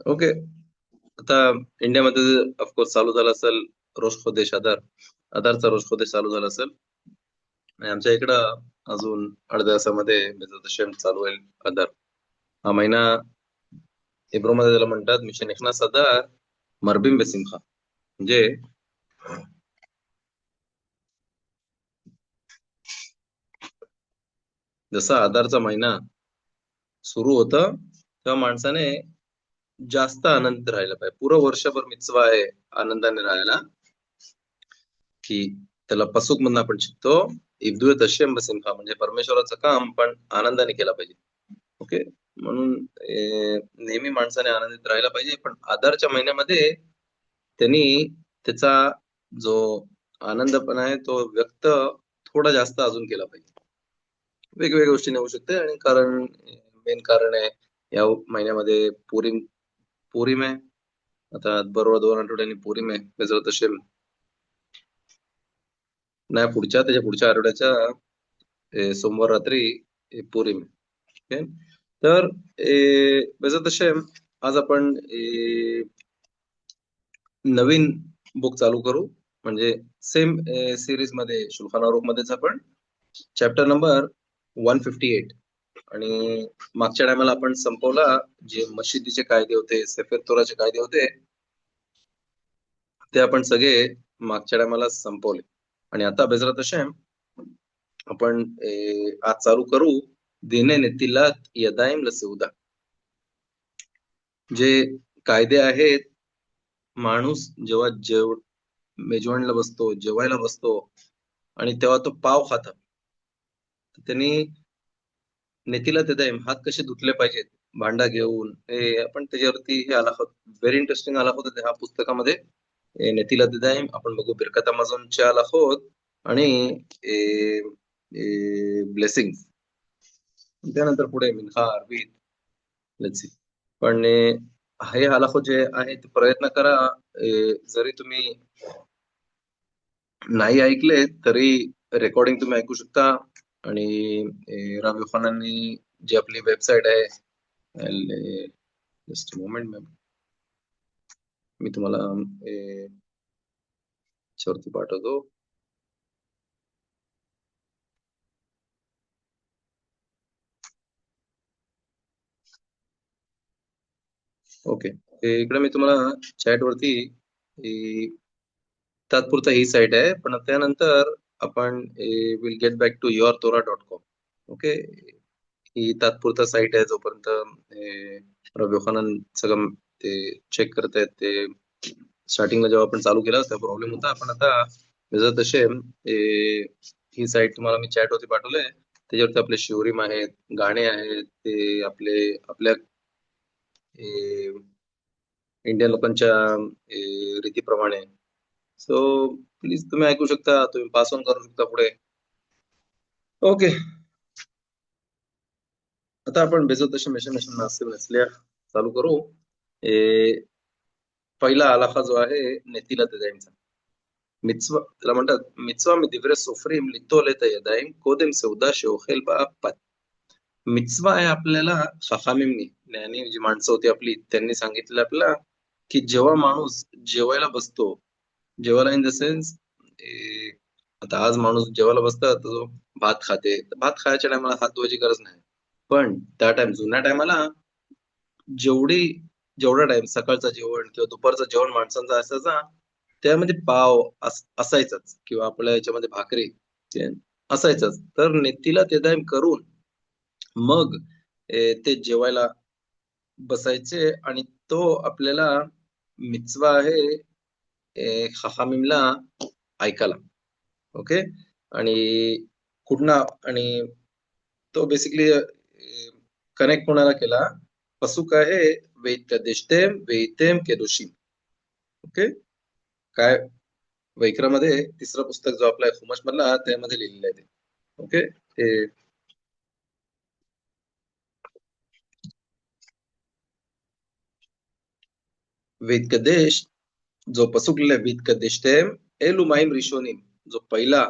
Okay. आता इंडियामध्ये of course चालू झाला असेल रोष खोदेश आधारचा रोष खोदेश चालू झाला असेल. आणि आमच्या इकडं अजून अर्ध्या तासामध्ये बेजोदशेम चालू होईल आधार. हा महिना इब्रोमध्ये त्याला म्हणतात मिशन एकना सदार मरबिम बेसिमखा, म्हणजे जसा आधारचा महिना सुरू होता तेव्हा माणसाने जास्त आनंदित राहायला पाहिजे. पुरं वर्षभर मिtzवा आहे आनंदाने राहायला, की त्याला पसूक म्हणून आपण शिकतो इब्दू तशेम बसिमखा, म्हणजे परमेश्वराचं काम पण आनंदाने केला पाहिजे. ओके. म्हणून नेहमी माणसाने आनंदित राहायला पाहिजे, पण आधारच्या महिन्यामध्ये त्यांनी त्याचा जो आनंदपण आहे तो व्यक्त थोडा जास्त अजून केला पाहिजे. वेगवेगळ्या गोष्टी होऊ शकते, आणि कारण मेन कारण आहे या महिन्यामध्ये पूरिम आहे. आता बरोबर 2 आठवड्यांनी पूरिम आहे बेजोत हशेम. नाही, त्याच्या पुढच्या आठवड्याच्या सोमवार रात्री पूरिम आहे. ओके. तर बेजोत हशेम आज आपण नवीन बुक चालू करू, म्हणजे सेम सिरीज मध्ये शुल्खान आरूख मध्येच आपण चॅप्टर नंबर 158. आणि मागच्या टायमाला आपण संपवला जे मशिदीचे कायदे होते, सफेद तोराचे कायदे होते, ते आपण सगळे मागच्या टायमाला संपवले. आणि आता बेजरात हशेम आपण आज चालू करू दिने नेतिलात यदाईम लसेउदा. जे कायदे आहेत, माणूस जेव्हा मेजवानीला बसतो, जेवायला बसतो, आणि तेव्हा तो पाव खातात, त्यांनी नेतीला ते हात कसे धुतले पाहिजेत भांडा घेऊन, हे आपण त्याच्यावरती हे आला आहोत. व्हेरी इंटरेस्टिंग आला होता ह्या पुस्तकामध्ये. नेतीला ते आपण बघू बिरकत अमाझॉनच्या आला आहोत आणि ब्लेसिंग. त्यानंतर पुढे मिन्हा अरबी लेट्स सी. पण हे हालाखो जे आहे ते प्रयत्न करा. जरी तुम्ही नाही ऐकले तरी रेकॉर्डिंग तुम्ही ऐकू शकता. आणि राम योहानांनी जी आपली वेबसाईट आहे, जस्ट मोमेंट मी तुम्हाला वरती पाठवतो. ओके. इकडे मी तुम्हाला चॅट वरती तात्पुरता ही साईट आहे, पण त्यानंतर आपण will get back to yourtorah.com. Okay. ही तात्पुरता साईट आहे, जोपर्यंत रबी खानन सगळं ते चेक करतायत. ते स्टार्टिंगला जेव्हा आपण चालू केलं तेव्हा प्रॉब्लेम होता. आपण आता जर तसे ही साईट तुम्हाला मी चॅट वरती पाठवलंय, त्याच्यावरती आपले शिवरीम आहेत, गाणे आहेत, ते आपल्या इंडियन लोकांच्या रीतीप्रमाणे. सो प्लीज तुम्ही ऐकू शकता, तुम्ही पास ऑन करू शकता पुढे. ओके. आता आपण बेजोत तसे मेशन नसल्या चालू करू. पहिला आलाखा जो आहे नेतीला त्याचा मिtzवा, त्याला म्हणतात मिtzवा मिदिव्रे सोफरीम लितोलेत यदाईम कोदेम सौदा शेओखेल बापत. मिtzवा आहे आपल्याला खखामीमनी, ज्ञानी जी माणसं होती आपली, त्यांनी सांगितलं आपल्याला की जेव्हा माणूस जेवायला बसतो, जेवायला इन द सेन्स आता आज माणूस जेवायला बसतात तो भात खाते, भात खायच्या टायमाला हात धुवायची गरज नाही. पण त्या जुन्या टायमाला जेवढा टाइम सकाळचं जेवण किंवा दुपारचं जेवण माणसांचा असायचा, त्यामध्ये पाव असायचाच, किंवा आपल्या याच्यामध्ये भाकरी ते असायचंच. तर नेतीला ते टाइम करून मग ते जेवायला बसायचे, आणि तो आपल्याला मिtzवा आहे खहामीमला ऐकायला. ओके. आणि कुठना, आणि तो बेसिकली कनेक्ट कोणाला केला, पसूक आहे वेतदेशतेम वेतेम केदोशीम. ओके. काय वैक्रामध्ये तिसरं पुस्तक जो आपला खुमाश मधला, त्यामध्ये लिहिलेलं आहे ते. ओके. ते वेतकदेश जो पसूक लिहिलाय, वेतकदेशतेम एलु माईम रिशोनीम, जो पहिला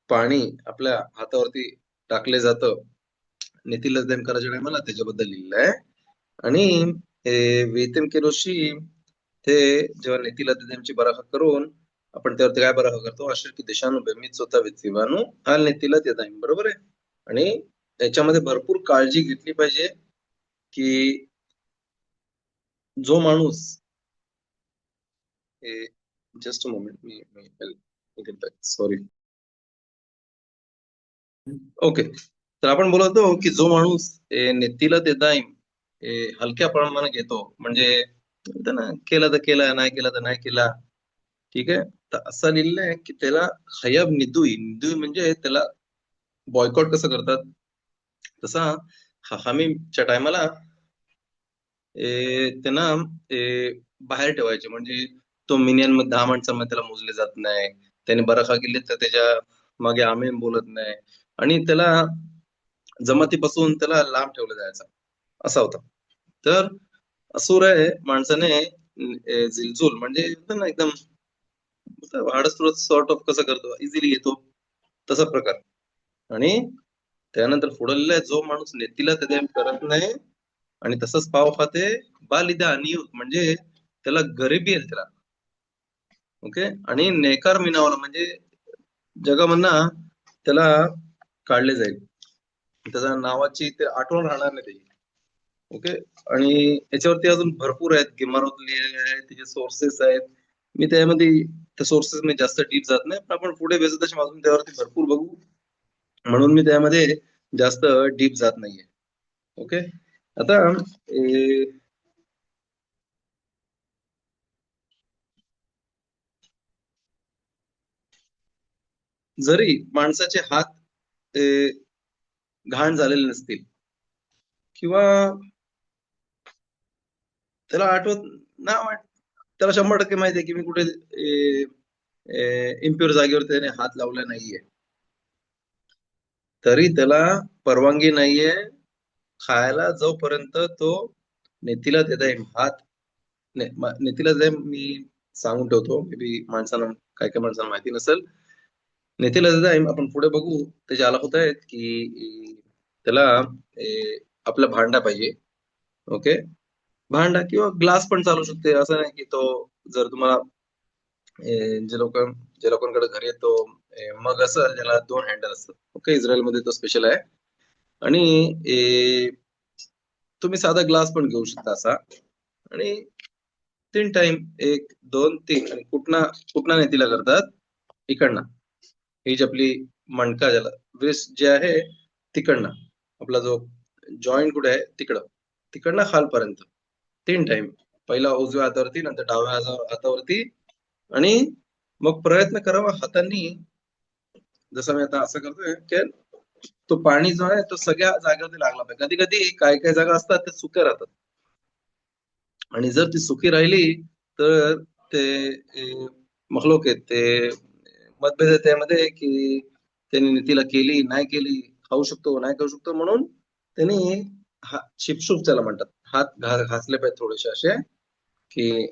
पाणी आपल्या हातावरती टाकले जातं नेतीला देम करायच्या टायमाला, त्याच्याबद्दल लिहिलंय. आणि वेतन केरोशी ते जेव्हा नेतीला ते त्यांची बराखा करून आपण त्यावरती काय बराखा करतो, अशा की देशानु बेमीत स्वतः व्यक्तिवानु हाल नेतीला देत आहे, बरोबर आहे. आणि याच्यामध्ये भरपूर काळजी घेतली पाहिजे की जो माणूस just a moment, me sorry. Okay, तर आपण बोलत होतो की जो माणूस नेतीला ते दाईम हलक्या प्रमाणाने घेतो, म्हणजे म्हणतो ना, केला तर केला, नाही केला तर नाही केला. ठीक आहे, तर असं लिहिलंय की त्याला हयब निदुई निदुई म्हणजे त्याला बॉयकॉट कसं करतात तसा हमीच्या टायमाला त्यांना बाहेर ठेवायचे, म्हणजे तो मिनियन मध्ये 10 माणसांमध्ये त्याला मोजले जात नाही. त्याने बराखा केली तर त्याच्या मागे आम्ही बोलत नाही, आणि त्याला जमातीपासून त्याला लांब ठेवलं जायचं, असा होता. तर असुर आहे माणसाने झिलझुल म्हणजे म्हणतो ना एकदम हाडसुरत सॉर्ट ऑफ कसं करतो, इझिली येतो तसा प्रकार. आणि त्यानंतर पुढे लिहिलंय, जो माणूस नेतीला त्याच्या करत नाही आणि तसंच पाव खाते बालिदा अनियुत म्हणजे त्याला गरिबी आहे त्याला. ओके, आणि नेकार मिनावला म्हणजे जगामधनं त्याला काढले जाईल, त्याच्या नावाची ते आठवण राहणार नाही त्याची. ओके, आणि याच्यावरती अजून भरपूर आहेत, गिमारोत लिहिलेले आहेत, त्याचे सोर्सेस आहेत. मी त्यामध्ये त्या सोर्सेस मध्ये जास्त डीप जात नाही, पण आपण पुढे बेसत वाजून त्यावरती भरपूर बघू, म्हणून मी त्यामध्ये जास्त डीप जात नाहीये. ओके, आता जरी माणसाचे हात घाण झालेले नसतील, किंवा त्याला आठवत ना त्याला 100% माहिती आहे की मी कुठे इम्प्युअर जागेवर त्याने हात लावला नाहीये, तरी त्याला परवानगी नाहीये खायला जोपर्यंत तो नेतीला देत आहे हात. नेतीला दे मी सांगून ठेवतो, मे बी माणसांना, काय काय माणसांना माहिती नसेल. नेतीला देत आहे आपण पुढे बघू, त्याचे आला होत आहेत की त्याला आपला भांडा पाहिजे. ओके, भांडा किंवा ग्लास पण चालू शकते, असं नाही की तो, जर तुम्हाला जे लोक जे लोकांकडे घरी येतो मग असं ज्याला 2 हँडल असतात. ओके, इस्रायलमध्ये तो स्पेशल आहे. आणि तुम्ही साधा ग्लास पण घेऊ शकता असा, आणि 3 टाइम, 1 2 3, आणि कुठना कुठना नेतीला करतात, इकडनं, ही जी आपली मणका ज्याला वेस्ट जे आहे तिकडनं, आपला जो जॉईंट कुठे आहे तिकडं, तिकडनं खालपर्यंत 3 टाइम, पहिला उजव्या हातावरती, नंतर डाव्या हातावरती. आणि मग प्रयत्न करावा हातांनी, जसं मी आता असं करतोय की तो पाणी जो आहे तो सगळ्या जागेवरती लागला पाहिजे. कधी कधी काय काय जागा असतात ते सुक्या राहतात, आणि जर ती सुखी राहिली तर ते मखलोक आहेत, ते मतभेद आहेत त्यामध्ये की त्यांनी नीतीला केली नाही केली, खाऊ शकतो नाही खाऊ शकतो, म्हणून त्यांनी शिपशूप त्याला म्हणतात, हात घासले पाहिजे थोडेसे असे, की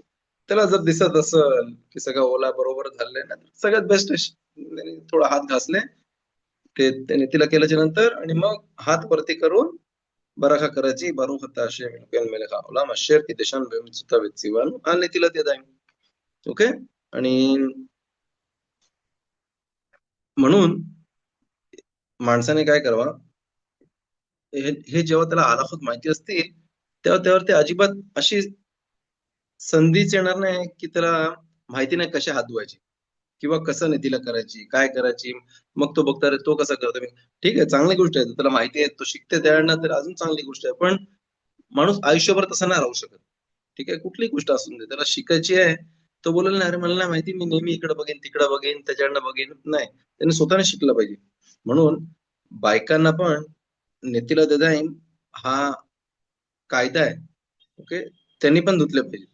त्याला जर दिसत असेल की सगळं ओला बरोबर झालंय ना, तर सगळ्यात बेस्ट थोडा हात घासले ते नीतीला केल्याच्या नंतर, आणि मग हात वरती करून बराखा करायची, बारुख आता असे मेलेखा ओलाम अशेर की देशान सुद्धा व्यक्तिवान हा नीतीला देत आहे. ओके, आणि म्हणून माणसाने काय करावा, हे जेव्हा त्याला आलाखत माहिती असतील, तेव्हा त्यावरती अजिबात अशी संधीच येणार नाही की त्याला माहिती नाही कशा हात धुवायचे, किंवा कसं नेतीला करायची, काय करायची. मग तो बघता रे तो कसा करतो मी, ठीक आहे, चांगली गोष्ट आहे, त्याला माहिती आहे, तो शिकते त्यावेळेला, तर अजून चांगली गोष्ट आहे. पण माणूस आयुष्यभर तसा नाही राहू शकत. ठीक आहे, कुठली गोष्ट असून दे, त्याला शिकायची आहे. तो बोलेल ना, अरे मला नाही माहिती, मी नेहमी इकडे बघेन तिकडे बघेन त्याच्याकडनं बघेन, नाही, त्याने स्वतःने शिकलं पाहिजे. म्हणून बायकांना पण नेतीला देदाईम हा कायदा आहे. ओके, त्यांनी पण धुतले पाहिजे.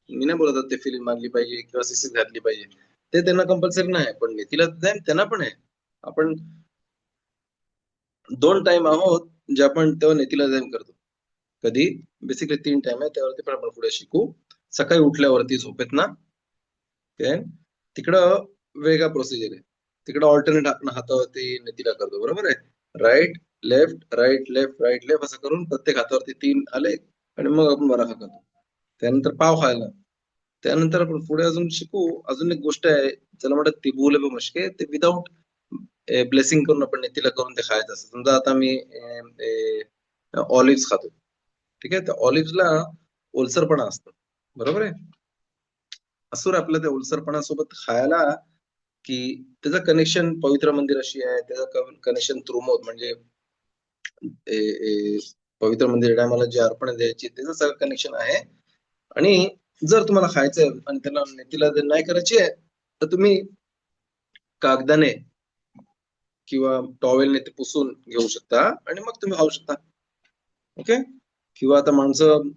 मी नाही बोलत ते फिल्म मानली पाहिजे किंवा सीसीस घातली पाहिजे, ते त्यांना कंपल्सरी नाही, पण नेतीला देदाईम त्यांना पण आहे. आपण 2 टाइम आहोत जे आपण तेव्हा नेतीला देदाईम करतो. कधी, बेसिकली 3 टाइम आहे, त्यावरती पण आपण पुढे शिकू. सकाळी उठल्यावरती झोपेत ना, तिकडं वेगळा प्रोसिजर आहे. तिकडं ऑल्टरनेट आपण हातावरती नेतीला करतो, बरोबर आहे. Right left right left right left असं करून प्रत्येक हातावरती 3 आले, आणि मग आपण वराह खातो. त्यानंतर पाव खायला. त्यानंतर आपण पुढे अजून शिकू. अजून एक गोष्ट आहे त्याला म्हणतात तिबुले मशके, ते विदाऊट ब्लेसिंग करून आपण नेतीला करून ते खायचं असतं. समजा आता मी ऑलिव्ह खातो, ठीक आहे, तर ऑलिव्हला ओलसरपणा असतो, बरोबर आहे. असुर आपल्या त्या ओलसरपणासोबत खायला की त्याचं कनेक्शन पवित्र मंदिराशी आहे, त्याचं कनेक्शन त्रुमोत म्हणजे पवित्र मंदिर टायमाला जे अर्पण द्यायची त्याचं सगळं कनेक्शन आहे. आणि जर तुम्हाला खायचंय आणि त्याला नेतीला जर नाही करायची आहे, तर तुम्ही कागदाने किंवा टॉवेलने ते पुसून घेऊ शकता आणि मग तुम्ही खाऊ शकता. ओके. किंवा आता माणसं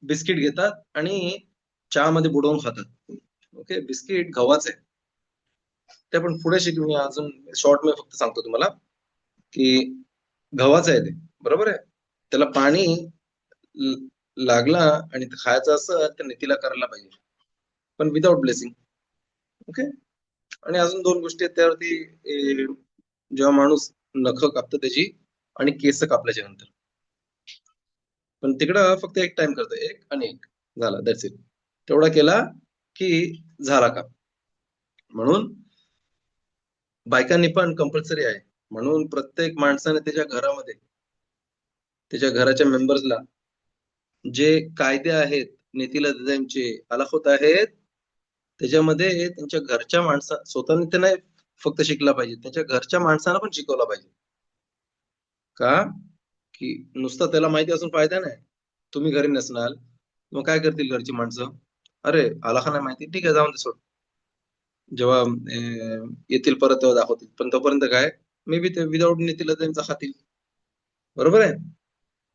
बिस्किट घेतात आणि चहामध्ये बुडवून खातात. ओके. बिस्किट गव्हाचं आहे. ते आपण पुढे शिकू. मी अजून शॉर्ट मध्ये फक्त सांगतो तुम्हाला की गव्हाचं आहे ते, बरोबर आहे. त्याला पाणी लागला आणि ते खायचं असं तर नेतीला करायला पाहिजे, पण विदाऊट ब्लेसिंग. ओके. आणि अजून दोन गोष्टी आहेत त्यावरती. जेव्हा माणूस नख कापतो त्याची आणि केस कापल्याच्या नंतर, पण तिकडं फक्त एक टाइम करतो, एक आणि एक झाला, दॅट्स इट. तेवढा केला की झाला का. म्हणून बायकांनी पण कंपल्सरी आहे. म्हणून प्रत्येक माणसाने त्याच्या घरामध्ये, त्याच्या घराच्या मेंबर्सला जे कायदे आहेत नेतीला डिझाईनचे आलाखत आहेत, त्याच्यामध्ये त्यांच्या घरच्या माणसा स्वतःने ते नाही फक्त शिकला पाहिजे, त्याच्या घरच्या माणसाला पण शिकवला पाहिजे. का की नुसतं त्याला माहिती असून फायदा नाही. तुम्ही घरी नसणार, मग काय करतील घरची माणसं? अरे आलाखा नाही माहिती, ठीक आहे जाऊन दे, सोड. जेव्हा येतील परत तेव्हा दाखवतील, पण तोपर्यंत काय, मे बी ते विदाऊट नेतील त्यांचा खातील, बरोबर आहे.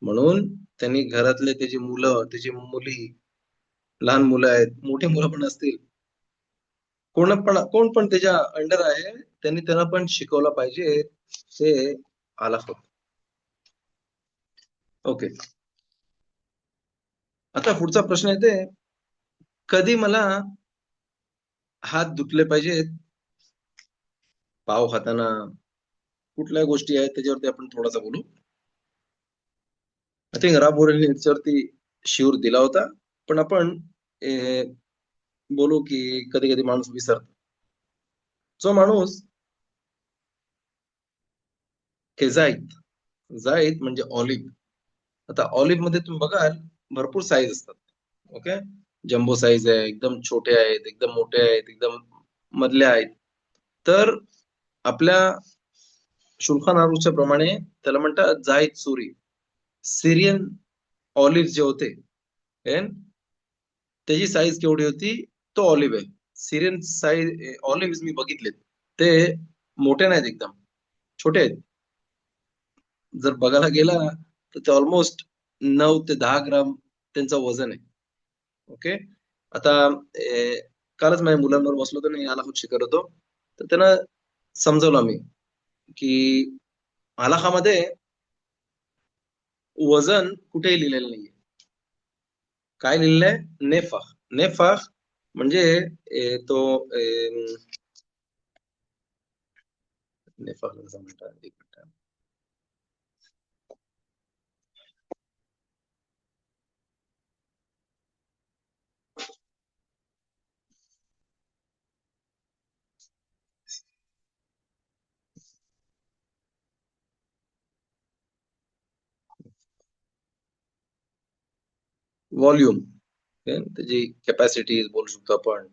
म्हणून त्यांनी घरातले त्याची मुलं, त्याची मुली, लहान मुलं आहेत, मोठी मुलं पण असतील, कोण पण त्याच्या अंडर आहे, त्यांनी त्यांना पण शिकवलं पाहिजे ते आला होत. ओके. आता पुढचा प्रश्न येते, कधी मला हात धुतले पाहिजेत पाव खाताना, कुठल्या गोष्टी आहेत त्याच्यावरती आपण थोडासा बोलू. आय थिंक राबोरेने याच्यावरती शिवर दिला होता, पण आपण बोलू की कधी कधी माणूस विसरतो. जो माणूस केझाईत, जाईत म्हणजे ऑलिव्ह. आता ऑलिव्ह मध्ये तुम्ही बघाल भरपूर साईज असतात. ओके. जम्बो साईज आहे, एकदम छोटे आहेत, एकदम मोठे आहेत, एकदम मधले आहेत. तर आपल्या शुल्खान आरूच्या प्रमाणे त्याला म्हणतात जाईद सुरी. सिरियन ऑलिव्ह जे होते, त्याची साईज केवढी होती, तो ऑलिव्ह आहे. सिरियन साईज ऑलिव्ह मी बघितलेत, ते मोठे नाहीत, एकदम छोटे आहेत. जर बघायला गेला तर ते ऑलमोस्ट 9 ते 10 ग्राम त्यांचं वजन आहे. ओके. आता कालच माझ्या मुलांवर बसलो होतो आणि याला खूप शिकत होतो, तर त्यांना समजवलं मी की आलाखामध्ये वजन कुठेही लिहिलेलं नाहीये. काय लिहिलंय? नेफाख. नेफाख म्हणजे तो नेफाख कसं म्हणतात, एक मिनिट. व्हॉल्यूम, त्याची कॅपॅसिटी बोलू शकतो आपण.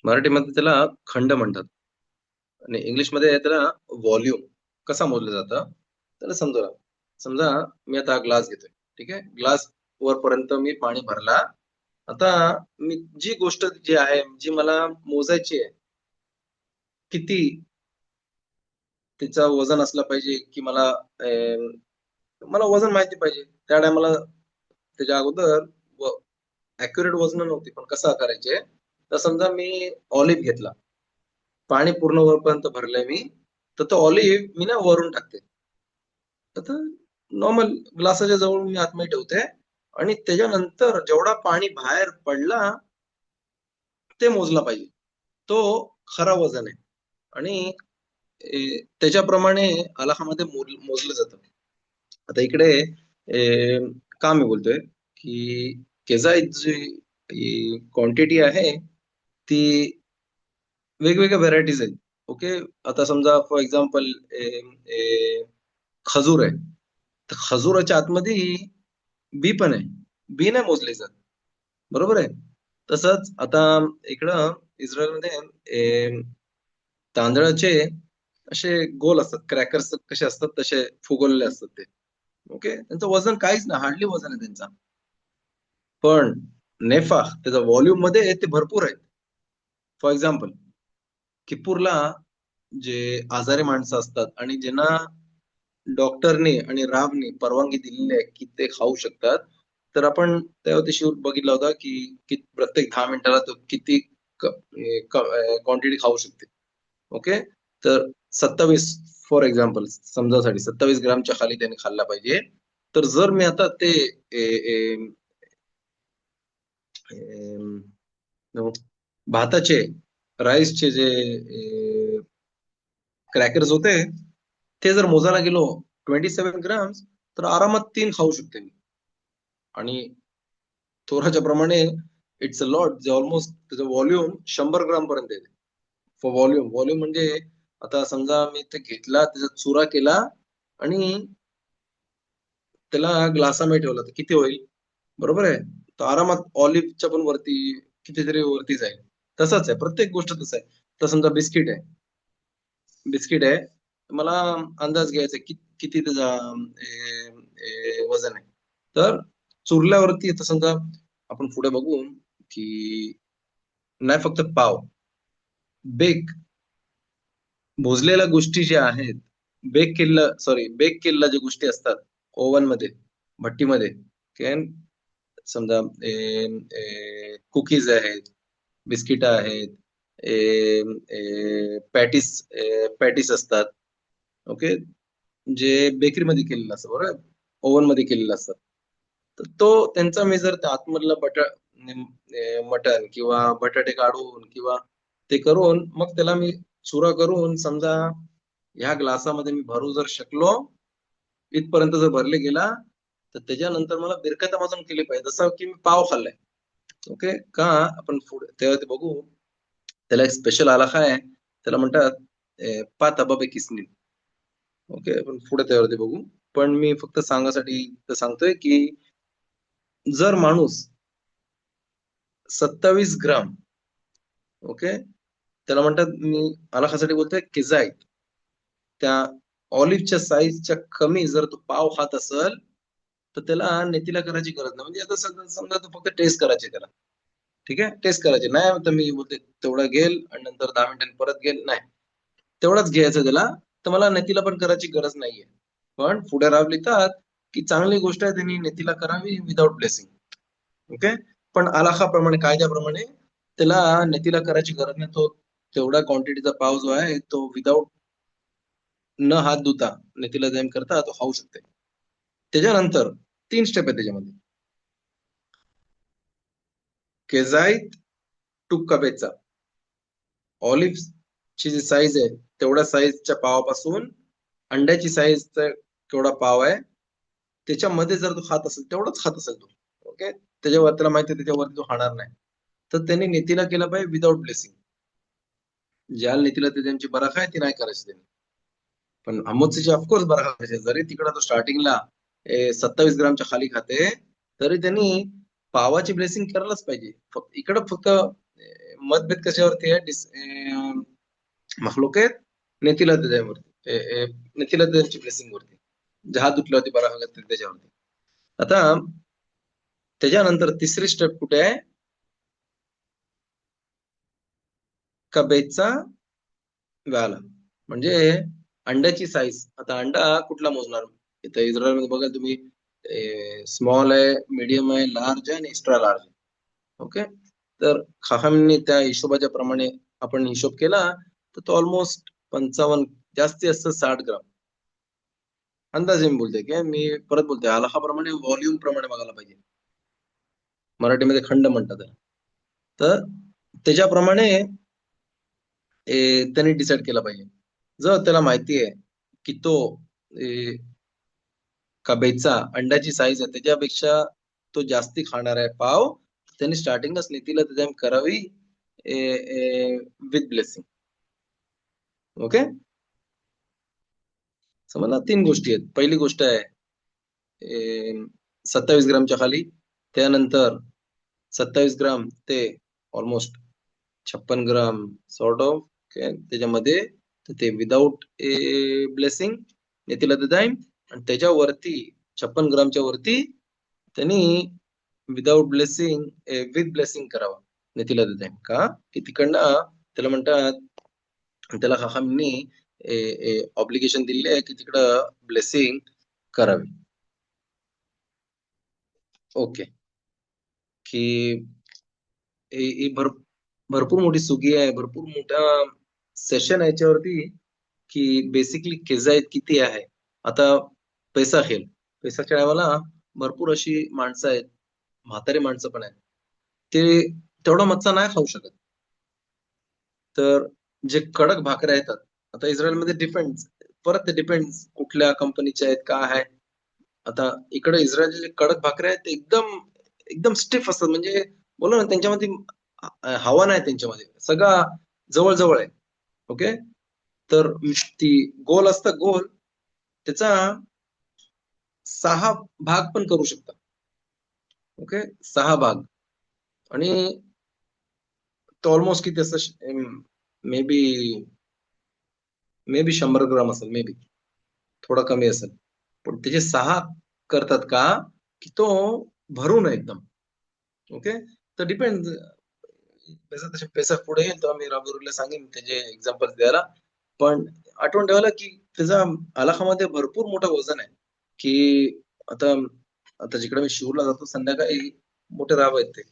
मराठीमध्ये त्याला खंड म्हणतात आणि इंग्लिशमध्ये त्याला व्हॉल्यूम. कसा मोजलं जातं त्याला समजा. समजा मी आता ग्लास घेतोय, ठीक आहे, ग्लास वरपर्यंत मी पाणी भरला. आता मी जी गोष्ट जी आहे, जी मला मोजायची आहे, किती तिचं वजन असलं पाहिजे, की मला वजन माहिती पाहिजे त्या टायमाला. त्याच्या अगोदर अॅक्युरेट वजन नव्हती, पण कसं करायचे, तर समजा मी ऑलिव्ह घेतला, पाणी पूर्ण वरपर्यंत भरलंय मी, तर तो ऑलिव्ह मी ना वरून टाकते. आता नॉर्मल ग्लासाच्या जवळ मी आतमध्ये ठेवते आणि त्याच्यानंतर जेवढा पाणी बाहेर पडला ते मोजला पाहिजे. तो खरा वजन आहे. आणि त्याच्याप्रमाणे अलाहामध्ये मोजलं जातं. आता इकडे का मी बोलतोय की केजाईत जी क्वांटिटी आहे ती वेगवेगळ्या व्हरायटीज आहेत. ओके. आता समजा फॉर एक्झाम्पल खजूर आहे, तर खजूराच्या आतमध्ये बी पण आहे. बी नाही मोजले जात. बरोबर आहे. तसंच आता इकडं इस्रायलमध्ये तांदळाचे असे गोल असतात, क्रॅकर्स कसे असतात तसे फुगवलेले असतात ते. ओके. त्यांचं वजन काहीच नाही, हार्डली वजन आहे त्यांचा. पण नेफा त्याचा व्हॉल्यूम मध्ये ते भरपूर आहेत. फॉर एक्झाम्पल किप्पूरला जे आजारी माणसं असतात आणि ज्यांना डॉक्टरने आणि राबने परवानगी दिलेली आहे की ते खाऊ शकतात, तर आपण तेव्हा ते शिव बघितला होता की प्रत्येक 10 मिनिटाला तो किती क्वांटिटी खाऊ शकते. ओके. तर 27 फॉर एक्झाम्पल समजासाठी 27 ग्रामच्या खाली त्याने खाल्ला पाहिजे. तर जर मी आता ते ए, ए, ए, भाताचे राईसचे जे क्रॅकर्स होते ते जर मोजायला गेलो 27 ग्राम्स, तर आरामात 3 खाऊ शकते मी. आणि थोराच्या प्रमाणे इट्स अ लॉट, जे ऑलमोस्ट त्याचं व्हॉल्यूम 100 ग्राम पर्यंत येते. फॉर व्हॉल्यूम व्हॉल्यूम म्हणजे आता समजा मी ते घेतला, त्याचा चुरा केला आणि त्याला ग्लासामध्ये ठेवला तर किती होईल? बरोबर आहे. तर आरामात ऑलिव्हच्या पण वरती कितीतरी वरती जाईल. तसंच आहे, प्रत्येक गोष्ट तसं आहे. तर समजा बिस्किट आहे, मला अंदाज घ्यायचा आहे किती त्याचा वजन आहे. तर चुरल्यावरती आता समजा आपण पुढे बघू की नाही फक्त पाव, बेक भोजलेल्या गोष्टी ज्या आहेत, बेक केलेल्या ज्या गोष्टी असतात ओव्हन मध्ये, भट्टीमध्ये, कॅन समजा कुकीज आहेत, बिस्किट आहेत, पॅटीस असतात. ओके. जे बेकरीमध्ये केलेलं असतं, बरोबर, ओव्हन मध्ये केलेलं असतं. तर तो त्यांचा मेजर त्या आतमधलं मटण किंवा बटाटे काढून किंवा ते करून मग त्याला मी चुरा करून समजा ह्या ग्लासामध्ये मी भरू जर शकलो, इथपर्यंत जर भरले गेला, तर त्याच्यानंतर मला बिरकत केली पाहिजे, जसं की मी पाव खाल्लाय. ओके. का आपण पुढे तेव्हा ते बघू. त्याला एक स्पेशल आलाखा आहे, त्याला म्हणतात पात अबाबे किसनील. ओके. आपण पुढे त्यावरती बघू. पण मी फक्त सांगासाठी तर सांगतोय की जर माणूस 27 ग्राम, ओके, त्याला म्हणतात, मी आलाखासाठी बोलतोय किजाईत, त्या ऑलिव्हच्या साईजच्या कमी जर तो पाव खात असेल, तर त्याला नेतीला करायची गरज नाही. म्हणजे आता समजा तो फक्त टेस्ट करायची त्याला. ठीक आहे, टेस्ट करायची नाही तर मी बोलते तेवढा घेल आणि नंतर 10 मिनिटांनी परत घेल, नाही तेवढाच घ्यायचं त्याला. तर मला नेतीला पण करायची गरज नाहीये. पण पुढे राव लिहितात की चांगली गोष्ट आहे त्यांनी नेतीला करावी विदाउट ब्लेसिंग. ओके. पण आलाखाप्रमाणे, कायद्याप्रमाणे त्याला नेतीला करायची गरज नाही. तो तेवढा क्वांटिटीचा पाव जो आहे तो विदाउट न हात धुता नेतीला जैन करता तो खाऊ शकते. त्याच्यानंतर 3 स्टेप आहे त्याच्यामध्ये. केजाईत टू कबेचा, ऑलिव्हची जी साईज आहे तेवढ्या साईजच्या पावापासून अंड्याची साईजचा केवढा पाव आहे त्याच्यामध्ये जर तो खात असेल, तेवढंच खात असेल तो. ओके. त्याच्यावर त्याला माहिती आहे त्याच्यावरती तो खाणार नाही, तर त्यांनी नेतीला केलं पाहिजे विदाउट ब्लेसिंग. ज्या नेतीला ते त्यांची बराख आहे ती नाही करायची त्यांनी. पण अमोदची ऑफकोर्स बराख करायची. जरी तिकडे तो स्टार्टिंगला 27 ग्रामच्या खाली खाते, तरी त्यांनी पावाची ब्लेसिंग करायलाच पाहिजे. फक्त इकडं फक्त मतभेद कशावरती आहे, मखलुकेत नेतीला त्याच्यावरती, नेतीला त्यांची ब्लेसिंग वरती, जहाद उठल्यावरती बराख करते त्याच्यावरती. आता त्याच्यानंतर तिसरी स्टेप कुठे आहे? कबेचा व्याला, म्हणजे अंड्याची साईज. आता अंडा कुठला मोजणार? इथं इस्रायलमध्ये बघा तुम्ही, स्मॉल आहे, मीडियम आहे, लार्ज आहे आणि एक्स्ट्रा लार्ज आहे. ओके. तर खाहामने त्या हिशोबाच्या प्रमाणे आपण हिशोब केला, तर तो ऑलमोस्ट 55, जास्ती असतं 60 ग्राम. अंदाजे मी बोलतोय की मी परत बोलतोय, आलाखाप्रमाणे व्हॉल्यूम प्रमाणे बघायला पाहिजे. मराठीमध्ये खंड म्हणतात त्याला. तर त्याच्याप्रमाणे त्यांनी डिसाईड केलं पाहिजे. जर त्याला माहिती आहे की तो ए, कबेचा अंड्याची साईज आहे त्याच्यापेक्षा तो जास्ती खाणार आहे पाव, त्यांनी स्टार्टिंगच नीतीला त्याच्या करावी विथ ब्लेसिंग. ओके, समजा 3 गोष्टी आहेत. पहिली गोष्ट आहे 27 ग्रामच्या खाली, त्यानंतर 27 ग्राम ते ऑलमोस्ट 56 ग्राम सॉर्ट ऑफ त्याच्यामध्ये, तर ते विदाऊट ब्लेसिंग नेतीला जाईन. आणि त्याच्यावरती 56 ग्रामच्या वरती त्यांनी विदाऊट ब्लेसिंग विथ ब्लेसिंग करावा नेतीला जाईन. का की तिकडनं त्याला म्हणतात, त्याला हाहांनी ऑब्लिगेशन दिले आहे की तिकडं ब्लेसिंग करावी. ओके, की ही भरपूर मोठी सुगी आहे, भरपूर मोठा सेशन आहे याच्यावरती, की बेसिकली केजाईत किती आहे. आता पैसा खेळ, पैसाच्या टायमाला भरपूर अशी माणसं आहेत, म्हातारी माणसं पण आहेत, ते तेवढा मच्छा नाही खाऊ शकत. तर जे कडक भाकऱ्या येतात, आता इस्रायलमध्ये परत ते डिपेंड कुठल्या कंपनीच्या आहेत काय आहे. आता इकडे इस्रायलचे जे कडक भाकऱ्या आहेत ते एकदम एकदम स्टिफ असतात, म्हणजे बोला ना त्यांच्यामध्ये हवा नाही, त्यांच्यामध्ये सगळा जवळ जवळ आहे. ओके, तर ती गोल असतं गोल, त्याचा 6 भाग पण करू शकता. ओके, 6 भाग. आणि तो ऑलमोस्ट किती असं मे बी मे बी 100 ग्राम असेल, मे बी थोडा कमी असेल. पण त्याचे 6 करतात का की तो भरून आहे एकदम. ओके, तर डिपेंड, जसं तसे पैसा पुढे येईल तेव्हा मी राबुरीला सांगेन त्याचे एक्झाम्पल द्यायला. पण आठवण ठेवायला की त्याचा अलाखामध्ये भरपूर मोठं वजन आहे. की आता आता जिकडे मी शिवला जातो संध्याकाळी, मोठे राब आहेत ते,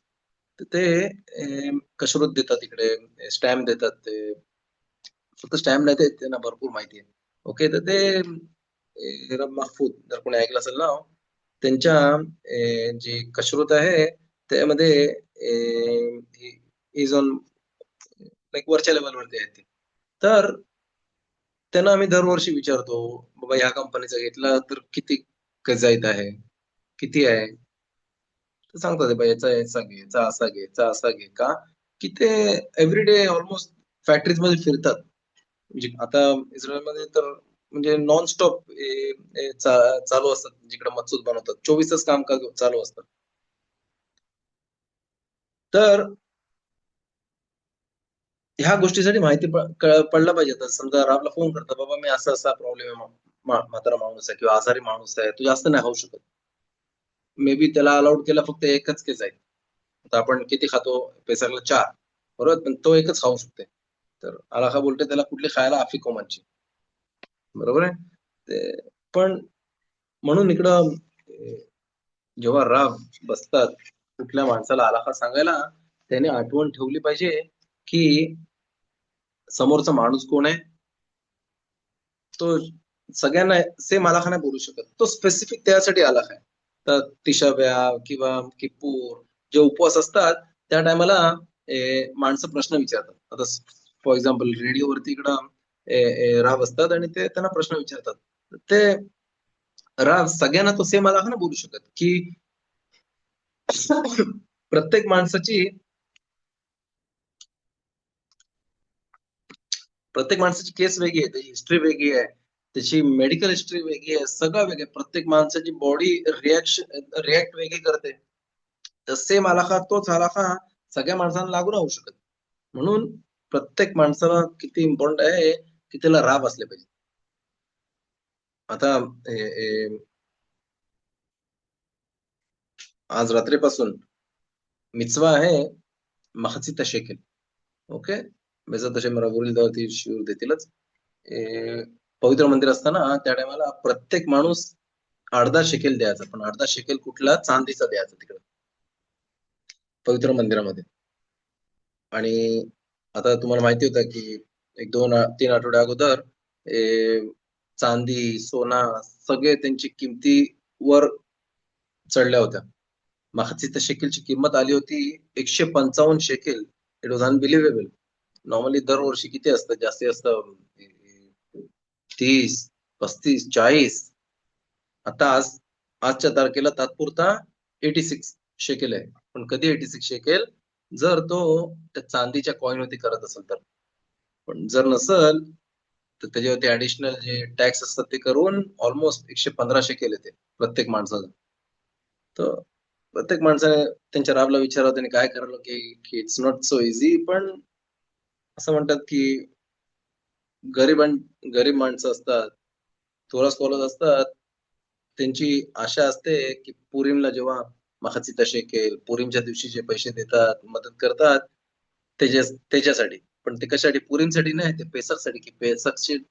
तर ते कसरत देतात इकडे, स्टॅम्प देतात ते. फक्त स्टॅम्प नाही देत, त्यांना भरपूर माहिती आहे. ओके, तर ते रब महफूद जर कोणी ऐकलं असेल ना, त्यांच्या जी कसरत आहे त्यामध्ये इज ऑन लाईक वरच्या लेवलवरती आहे ते. तर त्यांना आम्ही दरवर्षी विचारतो, बाबा ह्या कंपनीचा घेतला तर किती जाईत आहे, किती आहे. तर सांगतात बाबा याचा याचा घे, याचा असा घे, याचा असा घे. का की ते एव्हरीडे ऑलमोस्ट फॅक्टरीज मध्ये फिरतात. म्हणजे आता इस्रायलमध्ये तर म्हणजे नॉन स्टॉप चालू असतात, जिकडे मत्सूद बनवतात 24 तास काम चालू असतं. तर ह्या गोष्टीसाठी माहिती पडलं पाहिजे. आता समजा राबला फोन करता, बाबा मी असा असा प्रॉब्लेम आहे, म्हातारा माणूस आहे किंवा आजारी माणूस आहे, तू जास्त नाही खाऊ शकत. मे बी त्याला अलाउड केला फक्त एकच केस आहे. आता आपण किती खातो, पेसरला 4, बरोबर, पण तो एकच खाऊ शकते. तर आलाखा बोलते त्याला कुठली खायला अफिकोमाची, बरोबर आहे. पण म्हणून इकडं जेव्हा राग बसतात कुठल्या माणसाला आलाखा सांगायला, त्याने आठवण ठेवली पाहिजे की समोरचा माणूस कोण आहे. तो सगळ्यांना सेम आलाखा नाही बोलू शकत, तो स्पेसिफिक त्यासाठी आलाखा आहे. तर तिशा किंवा किप्पूर जे उपवास असतात त्या टायमाला माणसं प्रश्न विचारतात. आता फॉर एक्झाम्पल रेडिओवरती इकडं राव असतात आणि ते त्यांना प्रश्न विचारतात. ते राव सगळ्यांना तो सेम आलाखा नाही बोलू शकत, की प्रत्येक माणसाची प्रत्येक माणसाची केस वेगळी आहे, त्याची हिस्ट्री वेगळी आहे, त्याची मेडिकल हिस्ट्री वेगळी आहे, सगळं वेगळं आहे. प्रत्येक माणसाची बॉडी रिॲक्ट वेगळी करते. तर सेम आलाखा तोच आलाखा सगळ्या माणसांना लागू नाही होऊ शकत. म्हणून प्रत्येक माणसाला किती इम्पॉर्टंट आहे की त्याला राब असले पाहिजे. आता ए, ए, आज रात्रीपासून मिtzवा आहे महचित शेकेल. ओके, बेसा तसे मला वरील शिवर देतीलच. पवित्र मंदिर असताना त्या टायमाला प्रत्येक माणूस अर्धा शेकेल द्यायचा, पण अर्धा शेकेल कुठला, चांदीचा द्यायचा तिकडे पवित्र मंदिरामध्ये. आणि आता तुम्हाला माहिती होतं की 1-2-3 आठवड्या अगोदर चांदी सोना सगळे त्यांची किमती वर चढल्या होत्या. मागची शेकेलची किंमत आली होती 155 shekel. It was unbelievable. Normally दरवर्षी किती असतं, जास्ती असतं 30, 35, 40. आता आजच्या तारखेला तात्पुरता 86 शेकेल आहे. पण कधी 86 शेकेल? जर तो त्या चांदीच्या कॉइन वरती करत असेल तर. पण जर नसल तर त्याच्यावरती ऍडिशनल जे टॅक्स असतात ते करून ऑलमोस्ट 115 शेकेल येते प्रत्येक माणसाला. तर प्रत्येक माणसाने त्यांच्या राबला विचारावं त्यांनी काय करावं की इट्स नॉट सो इझी. पण असं म्हणतात की गरीब माणसं असतात, थोडा स्कॉलर असतात, त्यांची आशा असते की पुरीमला जेव्हा महाचिता शेकेल, पुरीमच्या दिवशी जे पैसे देतात, मदत करतात, त्याच्यासाठी. पण ते कशासाठी? पुरीमसाठी नाही, ते पेसासाठी, की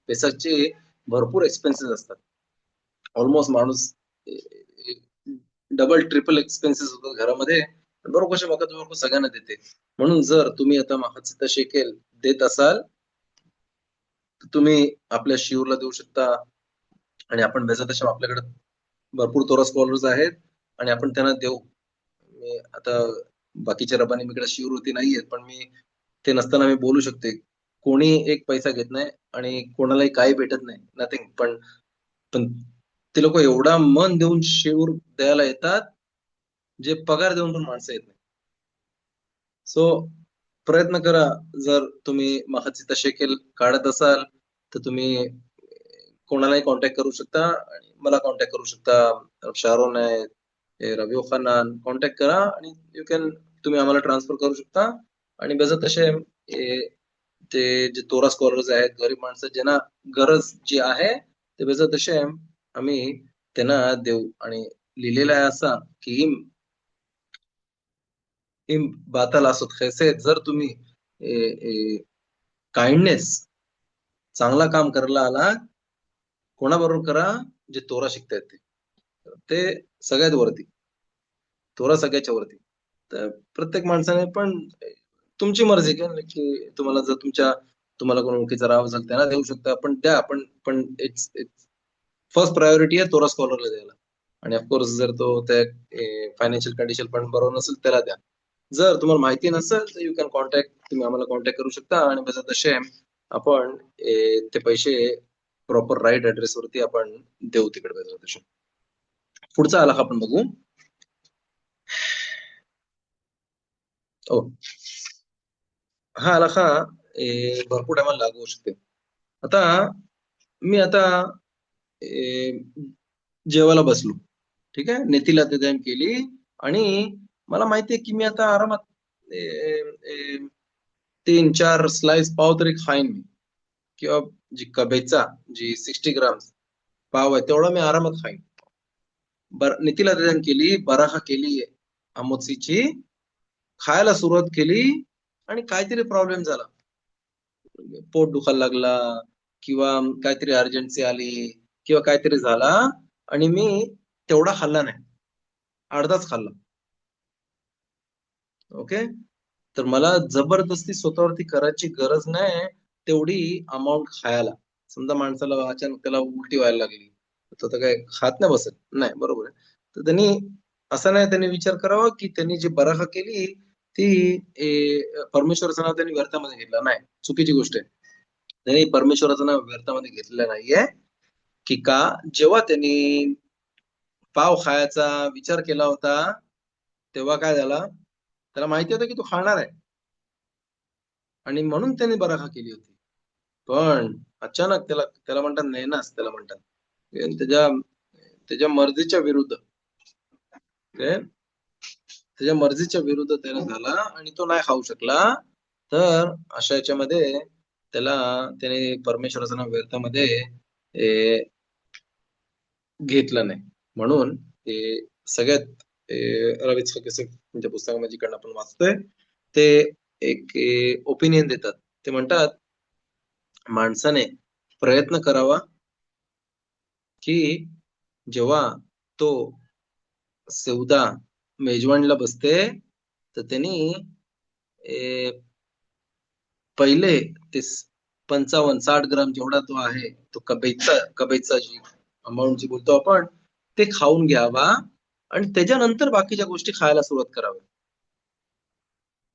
पेसाचे भरपूर एक्सपेन्सेस असतात. ऑलमोस्ट माणूस डबल ट्रिपल एक्सपेन्सेस होतात घरामध्ये. बरोबर कशा बघा सगळ्यांना देते. म्हणून जर तुम्ही आता महाचिता शेकेल देत असाल तर तुम्ही आपल्या शिवला देऊ शकता. आणि आपण बेसादशा आपल्याकडे भरपूर तोरा स्कॉलर्स आहेत आणि आपण त्यांना देऊ. मी आता बाकीच्या रबानी मीकडे शिवृत्ती नाहीये, पण मी ते नसताना मी बोलू शकते. कोणी एक पैसा घेत नाही आणि कोणालाही काही भेटत नाही, नथिंग. पण पण ते लोक एवढा मन देऊन शिवर द्यायला येतात, जे पगार देऊन पण माणसं येत नाही. सो प्रयत्न करा. जर तुम्ही महाचिता शेकेल काढत असाल तर तुम्ही कोणालाही कॉन्टॅक्ट करू शकता आणि मला कॉन्टॅक्ट करू शकता. शारोन आहे, रबिओ खान कॉन्टॅक्ट करा आणि तुम्ही आम्हाला ट्रान्सफर करू शकता. आणि बेजत तसे ते जे तोरा स्कॉलर्स आहेत, गरीब माणसं ज्यांना गरज जी आहे, ते बेजत तसे आम्ही त्यांना देऊ. आणि लिहिलेलं आहे असा की इम बाताल असोत खैसे, जर तुम्ही काइंडनेस चांगला काम करायला आला, कोणाबरोबर करा? जे तोरा शिकतायत ते सगळ्यात वरती, तोरा सगळ्याच्या वरती. तर प्रत्येक माणसाने पण तुमची मर्जी की तुम्हाला जर तुम्हाला कोण ओळखीचा राहावं असेल त्यांना देऊ शकता. पण द्या. पण इट्स फर्स्ट प्रायोरिटी आहे तोरा स्कॉलरला द्यायला. आणि ऑफकोर्स जर तो त्या फायनान्शियल कंडिशन पण बरोबर नसेल त्याला द्या. जर तुम्हाला माहिती नसेल तर यू कॅन कॉन्टॅक्ट, तुम्ही आम्हाला कॉन्टॅक्ट करू शकता. आणि बस तसे आपण ते पैसे प्रॉपर राईट ऍड्रेस वरती आपण देऊ तिकडे. तसे पुढचा आला आपण बघू. ओ हा आला भरपूर टायमाला लागू होऊ शकते. आता मी जेवायला बसलो, ठीक आहे, नेतीला ते केली आणि मला माहितीये की मी आता आरामात 3-4 स्लाइस पाव तरी खाईन मी. किंवा जी कबेचा जी 60 ग्राम पाव आहे तेवढा मी आरामात खाईन. नितीला ते केली, बराखा केली आमोसीची, खायला सुरुवात केली आणि काहीतरी प्रॉब्लेम झाला. पोट दुखायला लागला किंवा काहीतरी अर्जन्सी आली किंवा काहीतरी झाला आणि मी तेवढा खाल्ला नाही, अर्धाच खाल्ला. ओके. तर मला जबरदस्ती स्वतःवरती करायची गरज नाही तेवढी अमाऊंट खायला. समजा माणसाला अचानक त्याला उलटी व्हायला लागली तर काय खात नाही बसत नाही, बरोबर आहे. तर त्यांनी असं नाही, त्यांनी विचार करावा की त्यांनी जी बराखा केली ती परमेश्वराचं नाव त्यांनी व्यर्थामध्ये घेतलं नाही. चुकीची गोष्ट आहे. त्यांनी परमेश्वराचं नाव व्यर्थामध्ये घेतलेलं नाहीये. की का जेव्हा त्यांनी पाव खायचा विचार केला होता तेव्हा काय झाला, त्याला माहिती होतं की तो खाणार आहे आणि म्हणून त्याने बराखा केली होती. पण अचानक त्याला त्याला म्हणतात नेनास, त्याला म्हणतात त्याच्या त्याच्या मर्जीच्या विरुद्ध, त्याच्या मर्जीच्या विरुद्ध त्याला झाला आणि तो नाही खाऊ शकला. तर अशा याच्यामध्ये त्याने परमेश्वराचं नाव व्यर्थामध्ये घेतलं नाही. म्हणून ते सगळ्यात रवी त्यांच्या पुस्तकामध्ये जिकडनं आपण वाचतोय ते एक ओपिनियन देतात. ते म्हणतात माणसाने प्रयत्न करावा की जेव्हा तो सौदा मेजवानीला बसते तर त्यांनी पहिले ते 55-60 ग्राम जेवढा तो आहे तो कबेचा जी अमाऊंट जी बोलतो आपण ते खाऊन घ्यावा आणि त्याच्यानंतर बाकीच्या गोष्टी खायला सुरुवात करावी.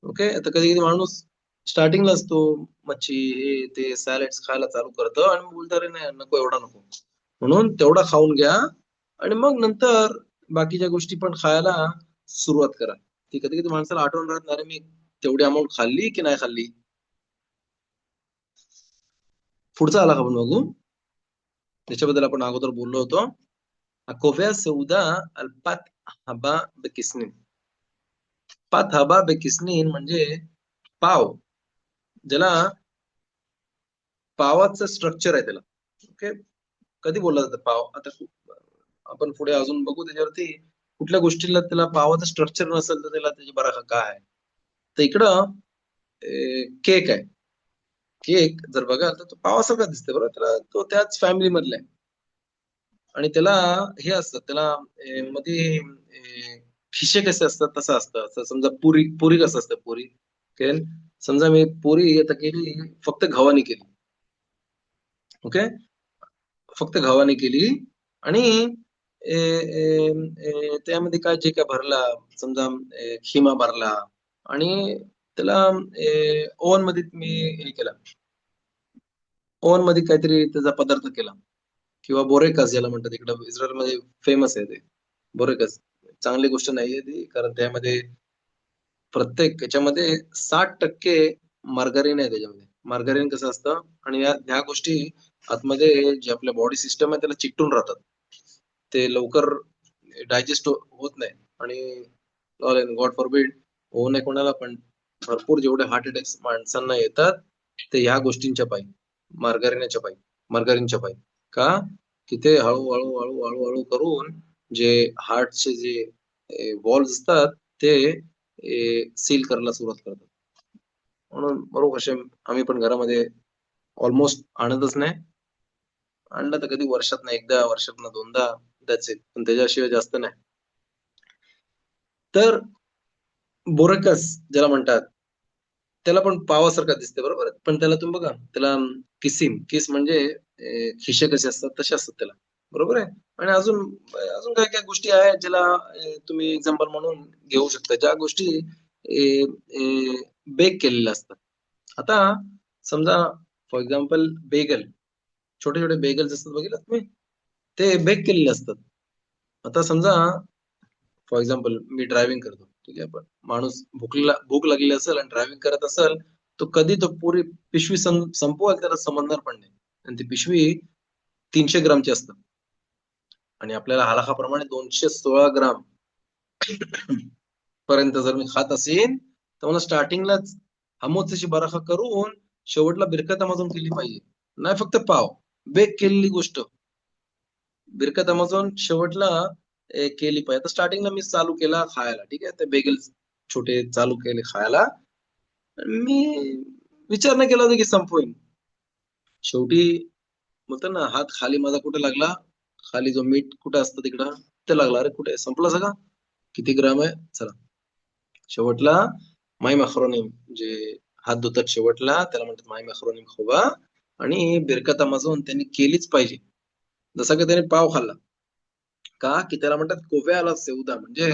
ओके. आता कधी कधी माणूस स्टार्टिंगलाच तो मच्छी हे ते सॅलेड्स खायला चालू करतो आणि मग बोलतो, अरे नाही नको, एवढा नको, म्हणून तेवढा खाऊन घ्या आणि मग नंतर बाकीच्या गोष्टी पण खायला सुरुवात करा. ती कधी कधी माणसाला आठवण राहत नाही, अरे मी तेवढी अमाऊंट खाल्ली की नाही खाल्ली. पुढचा आला का आपण बघू. त्याच्याबद्दल आपण अगोदर बोललो होतो. הקובע סעודה על פת הבא בכסנין. पत हबा बेकिसनीन म्हणजे पाव, ज्याला पावाचं स्ट्रक्चर आहे त्याला. ओके, कधी बोलला जातं पाव, आता आपण पुढे अजून बघू त्याच्यावरती कुठल्या गोष्टीला त्याला पावाचं स्ट्रक्चर नसेल तर त्याला त्याची बरा काय आहे. तर इकडं केक आहे. केक जर बघाल तर तो पावासारखा दिसतोय बरोबर, त्याला तो त्याच फॅमिली मधला आहे आणि त्याला हे असतं, त्याला मध्ये खिशे कसे असतात तसं असतं. असं समजा पुरी, पुरी कसं असतं पुरी, ओके, समजा मी पुरी आता केली फक्त गव्हाने केली. ओके, फक्त गव्हाने केली आणि त्यामध्ये काय जे काय भरला, समजा खिमा भरला आणि त्याला ओव्हन मध्ये मी हे केला, ओव्हन मध्ये काहीतरी त्याचा पदार्थ केला, किंवा बोरेकस ज्याला म्हणतात इकडं इस्रायलमध्ये फेमस आहे ते बोरेकस. चांगली गोष्ट नाहीये ती, कारण त्यामध्ये प्रत्येक याच्यामध्ये 60% मार्गारीन आहे त्याच्यामध्ये. मार्गारीन कसं असतं, आणि ह्या गोष्टी आतमध्ये जे आपल्या बॉडी सिस्टम आहे त्याला चिकटून राहतात. ते लवकर डायजेस्ट होत नाही आणि गॉड फॉरबिड होऊ नये कोणाला, पण भरपूर जेवढे हार्ट अटॅक्स माणसांना येतात ते ह्या गोष्टींच्या पायी, मार्गारीनच्या पायी, मार्गारीनच्या पायी. का की ते हळूहळू हळूहळू हळू करून जे हार्टचे जे वॉल्स असतात ते सील करायला सुरुवात करतात. म्हणून बरोबर असे आम्ही पण घरामध्ये ऑलमोस्ट आणतच नाही. आणलं तर कधी वर्षात एकदा, वर्षात दोनदा, दॅट्स इट, पण त्याच्याशिवाय जास्त नाही. तर बोरकस ज्याला म्हणतात त्याला पण पावासारखा दिसते बरोबर, पण त्याला तुम्ही बघा त्याला किसिम, किस म्हणजे खिशे कसे असतात तसे असतात त्याला, बरोबर आहे. आणि अजून अजून काय काय गोष्टी आहेत ज्याला तुम्ही एक्झाम्पल म्हणून घेऊ शकता, ज्या गोष्टी बेक केलेल्या असतात. आता समजा फॉर एक्झाम्पल बेगल, छोटे छोटे बेगल्स असतात बघितलं तुम्ही, ते बेक केलेले असतात. आता समजा फॉर एक्झाम्पल मी ड्रायव्हिंग करतो, ठीक आहे, पण माणूस भूक लागलेली असेल आणि ड्रायव्हिंग करत असेल, तो कधी तो पुरी पिशवी संपवाल त्याला समजणार पण नाही. आणि ती पिशवी 300 ग्रामची असतात आणि आपल्याला हलाखाप्रमाणे 216 ग्राम पर्यंत जर मी खात असेल तर मला स्टार्टिंगलाच हमोत्सची बराखा करून शेवटला बिरकत अमाजून केली पाहिजे. नाही फक्त पाव, बेक केलेली गोष्ट बिरकत अमाजून शेवटला केली पाहिजे. तर स्टार्टिंगला मी चालू केला खायला, ठीक आहे, ते बेगल छोटे चालू केले खायला. मी विचार नाही केला होता की संपवेन. शेवटी म्हणतो ना, हात खाली माझा कुठे लागला, खाली जो मीठ कुठे असतं तिकडं ते लागला. अरे कुठे संपला सगळा, किती ग्राम आहे चला. शेवटला माई मॅक्रोनिम, जे हात धुतात शेवटला त्याला म्हणतात माई मॅक्रोनिम खोबा, आणि बिरकत अमाजून त्यांनी केलीच पाहिजे. जसा की त्याने पाव खाल्ला, का की त्याला म्हणतात कोव्याला सेवदा, म्हणजे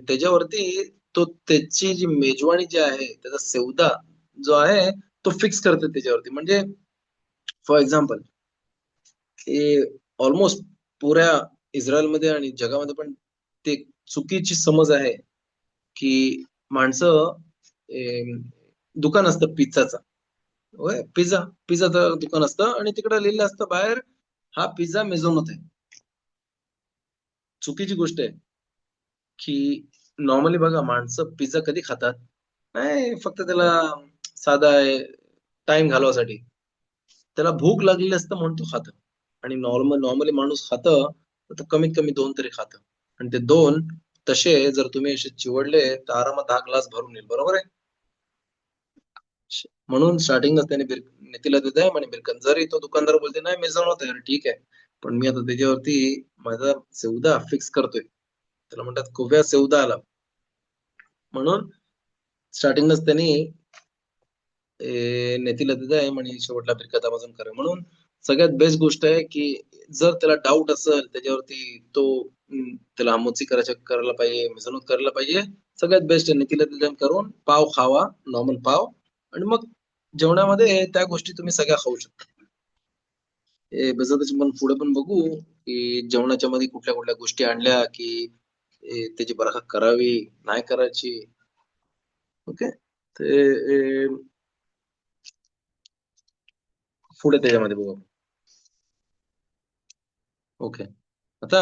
त्याच्यावरती तो त्याची जी मेजवानी जी आहे त्याचा सेवदा जो आहे तो फिक्स करते त्याच्यावरती. म्हणजे फॉर एक्झाम्पल ऑलमोस्ट पुऱ्या इस्रायलमध्ये आणि जगामध्ये पण ते चुकीची समज आहे की माणसं दुकान असतं पिझ्झाचा, होय, पिझ्झा, पिझ्झाचं दुकान असतं आणि तिकडे लिहिलं असतं बाहेर, हा पिझ्झा मेझोनत आहे. चुकीची गोष्ट आहे की नॉर्मली बघा माणसं पिझ्झा कधी खातात, नाही फक्त त्याला साधा टाइम घालवासाठी, त्याला भूक लागलेली असतं म्हणून तो खातं. आणि नॉर्मली माणूस खातं तर कमीत कमी दोन तरी खातं, आणि ते दोन तसे जर तुम्ही असे चिवडले तर आरामात 10 ग्लास भरून येईल, बरोबर आहे. म्हणून स्टार्टिंगच त्याने नेतीला देत आहे म्हणे बिरकन, जरी तो दुकानदार बोलते नाही मी जाणवत आहे ठीक आहे, पण मी आता त्याच्यावरती माझा सौदा फिक्स करतोय, त्याला म्हणतात कुव्या सौदा आला. म्हणून स्टार्टिंगच त्यांनी नेतीला देत आहे म्हणे शेवटला बिरकत आवाजून करा. म्हणून सगळ्यात बेस्ट गोष्ट आहे की जर त्याला डाऊट असेल त्याच्यावरती तो त्याला आमोची करायला पाहिजे, मिसळणूक करायला पाहिजे, सगळ्यात बेस्ट आहे नितीला डिझाईन करून पाव खावा, नॉर्मल पाव, आणि मग जेवणामध्ये त्या गोष्टी तुम्ही सगळ्या खाऊ शकता. त्याची पण पुढे पण बघू की जेवणाच्या मध्ये कुठल्या कुठल्या गोष्टी आणल्या की त्याची बरखा करावी नाही करायची. ओके, ते पुढे त्याच्यामध्ये बघू. ओके, आता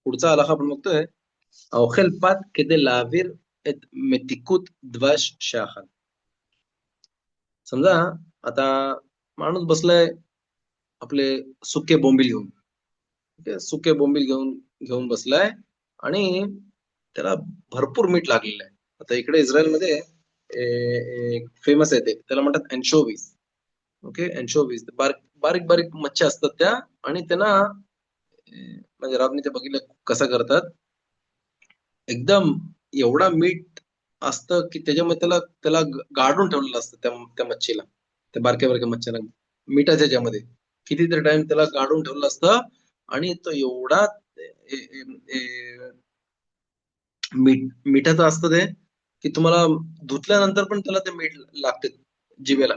पुढचा आलाखा आपण बघतोय. האוכל פת כדי להעביר את מתיקות דבש שאכל. समजा आता माणूस बसलाय आपले सुके बोंबील घेऊन. सुके बोंबील घेऊन घेऊन बसलाय आणि त्याला भरपूर मीठ लागलेलं आहे. आता इकडे इस्रायलमध्ये फेमस आहे ते, त्याला म्हणतात एन्शोवीज. ओके, एन्शोवीज बारीक बारीक बारीक मच्छी असतात त्या, आणि त्यांना म्हणजे राबनी ते बघितलं कसं करतात. एकदम एवढा मीठ असतं की त्याच्यामध्ये त्याला त्याला गाडून ठेवलेलं असतं त्या त्या मच्छीला, त्या बारक्या बारक्या मच्छीला मिठाच्या ह्याच्यामध्ये कितीतरी टाइम त्याला गाडून ठेवलेलं असतं. आणि तो एवढा ए- ए- ए- मिठाचं असतं ते की तुम्हाला धुतल्यानंतर पण त्याला ते मीठ लागते जिभेला,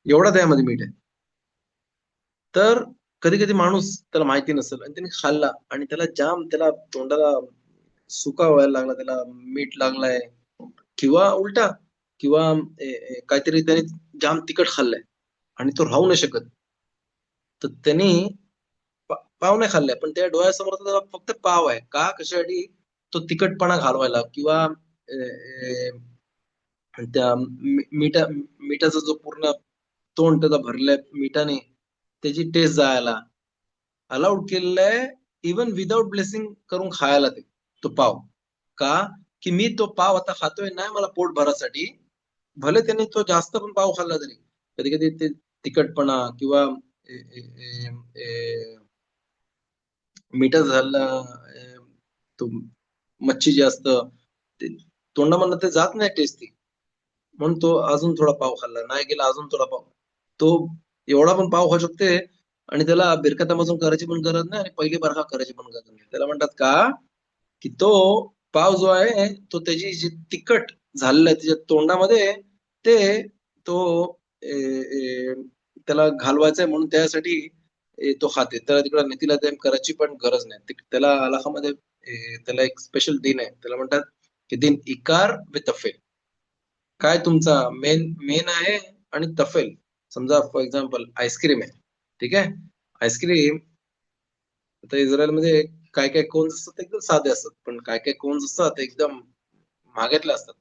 एवढा त्यामध्ये मीठ आहे. तर कधी कधी माणूस त्याला माहिती नसेल आणि त्याने खाल्ला आणि त्याला जाम त्याला तोंडाला सुका व्हायला लागला, त्याला मीठ लागलाय, किंवा उलटा, किंवा काहीतरी त्याने जाम तिखट खाल्लंय आणि तो राहू नाही शकत. तर त्यांनी पाव नाही खाल्लाय पण त्या डोळ्यासमोर तर त्याला फक्त पाव आहे का कशासाठी, तो तिखटपणा घालवायला, किंवा त्या मिठाचा जो पूर्ण तोंड त्याचा भरलाय मिठाने, त्याची टेस्ट जायला अलाउड केलेलं आहे. इवन विदाउट ब्लेसिंग करून खायला ते तो पाव. का की मी तो पाव आता खातोय नाही मला पोट भरासाठी, भले त्यांनी तो जास्त पण पाव खाल्ला तरी कधी कधी ते तिखटपणा किंवा ए, ए, ए, ए, मिठा झाला, तो मच्छी जे असतं ते तोंडामधनं ते जात नाही टेस्टी, म्हणून तो अजून थोडा पाव खाल्ला, नाही गेला अजून थोडा पाव. तो एवढा पण पाव खाऊ शकते आणि त्याला बिरकातामधून करायची पण गरज नाही आणि पहिली बरखा करायची पण गरज नाही. त्याला म्हणतात का की तो पाव जो आहे तो त्याची जी तिखट झालेलं आहे त्याच्या तोंडामध्ये, ते तो ए, ए, त्याला घालवायचंय म्हणून त्यासाठी तो खाते. त्याला तिकडे नितीला ते करायची पण गरज नाही. त्याला अलाहामध्ये त्याला एक स्पेशल दिन आहे, त्याला म्हणतात की दिन इकार व तफेल. काय तुमचा मेन मेन आहे आणि तफेल. समजा फॉर एक्झाम्पल आईस्क्रीम आहे, ठीक आहे. आईस्क्रीम आता इस्रायलमध्ये काय काय कोन्स असतात ते एकदम साधे असतात, पण काय काय कोन्स असतात ते एकदम महागातले असतात.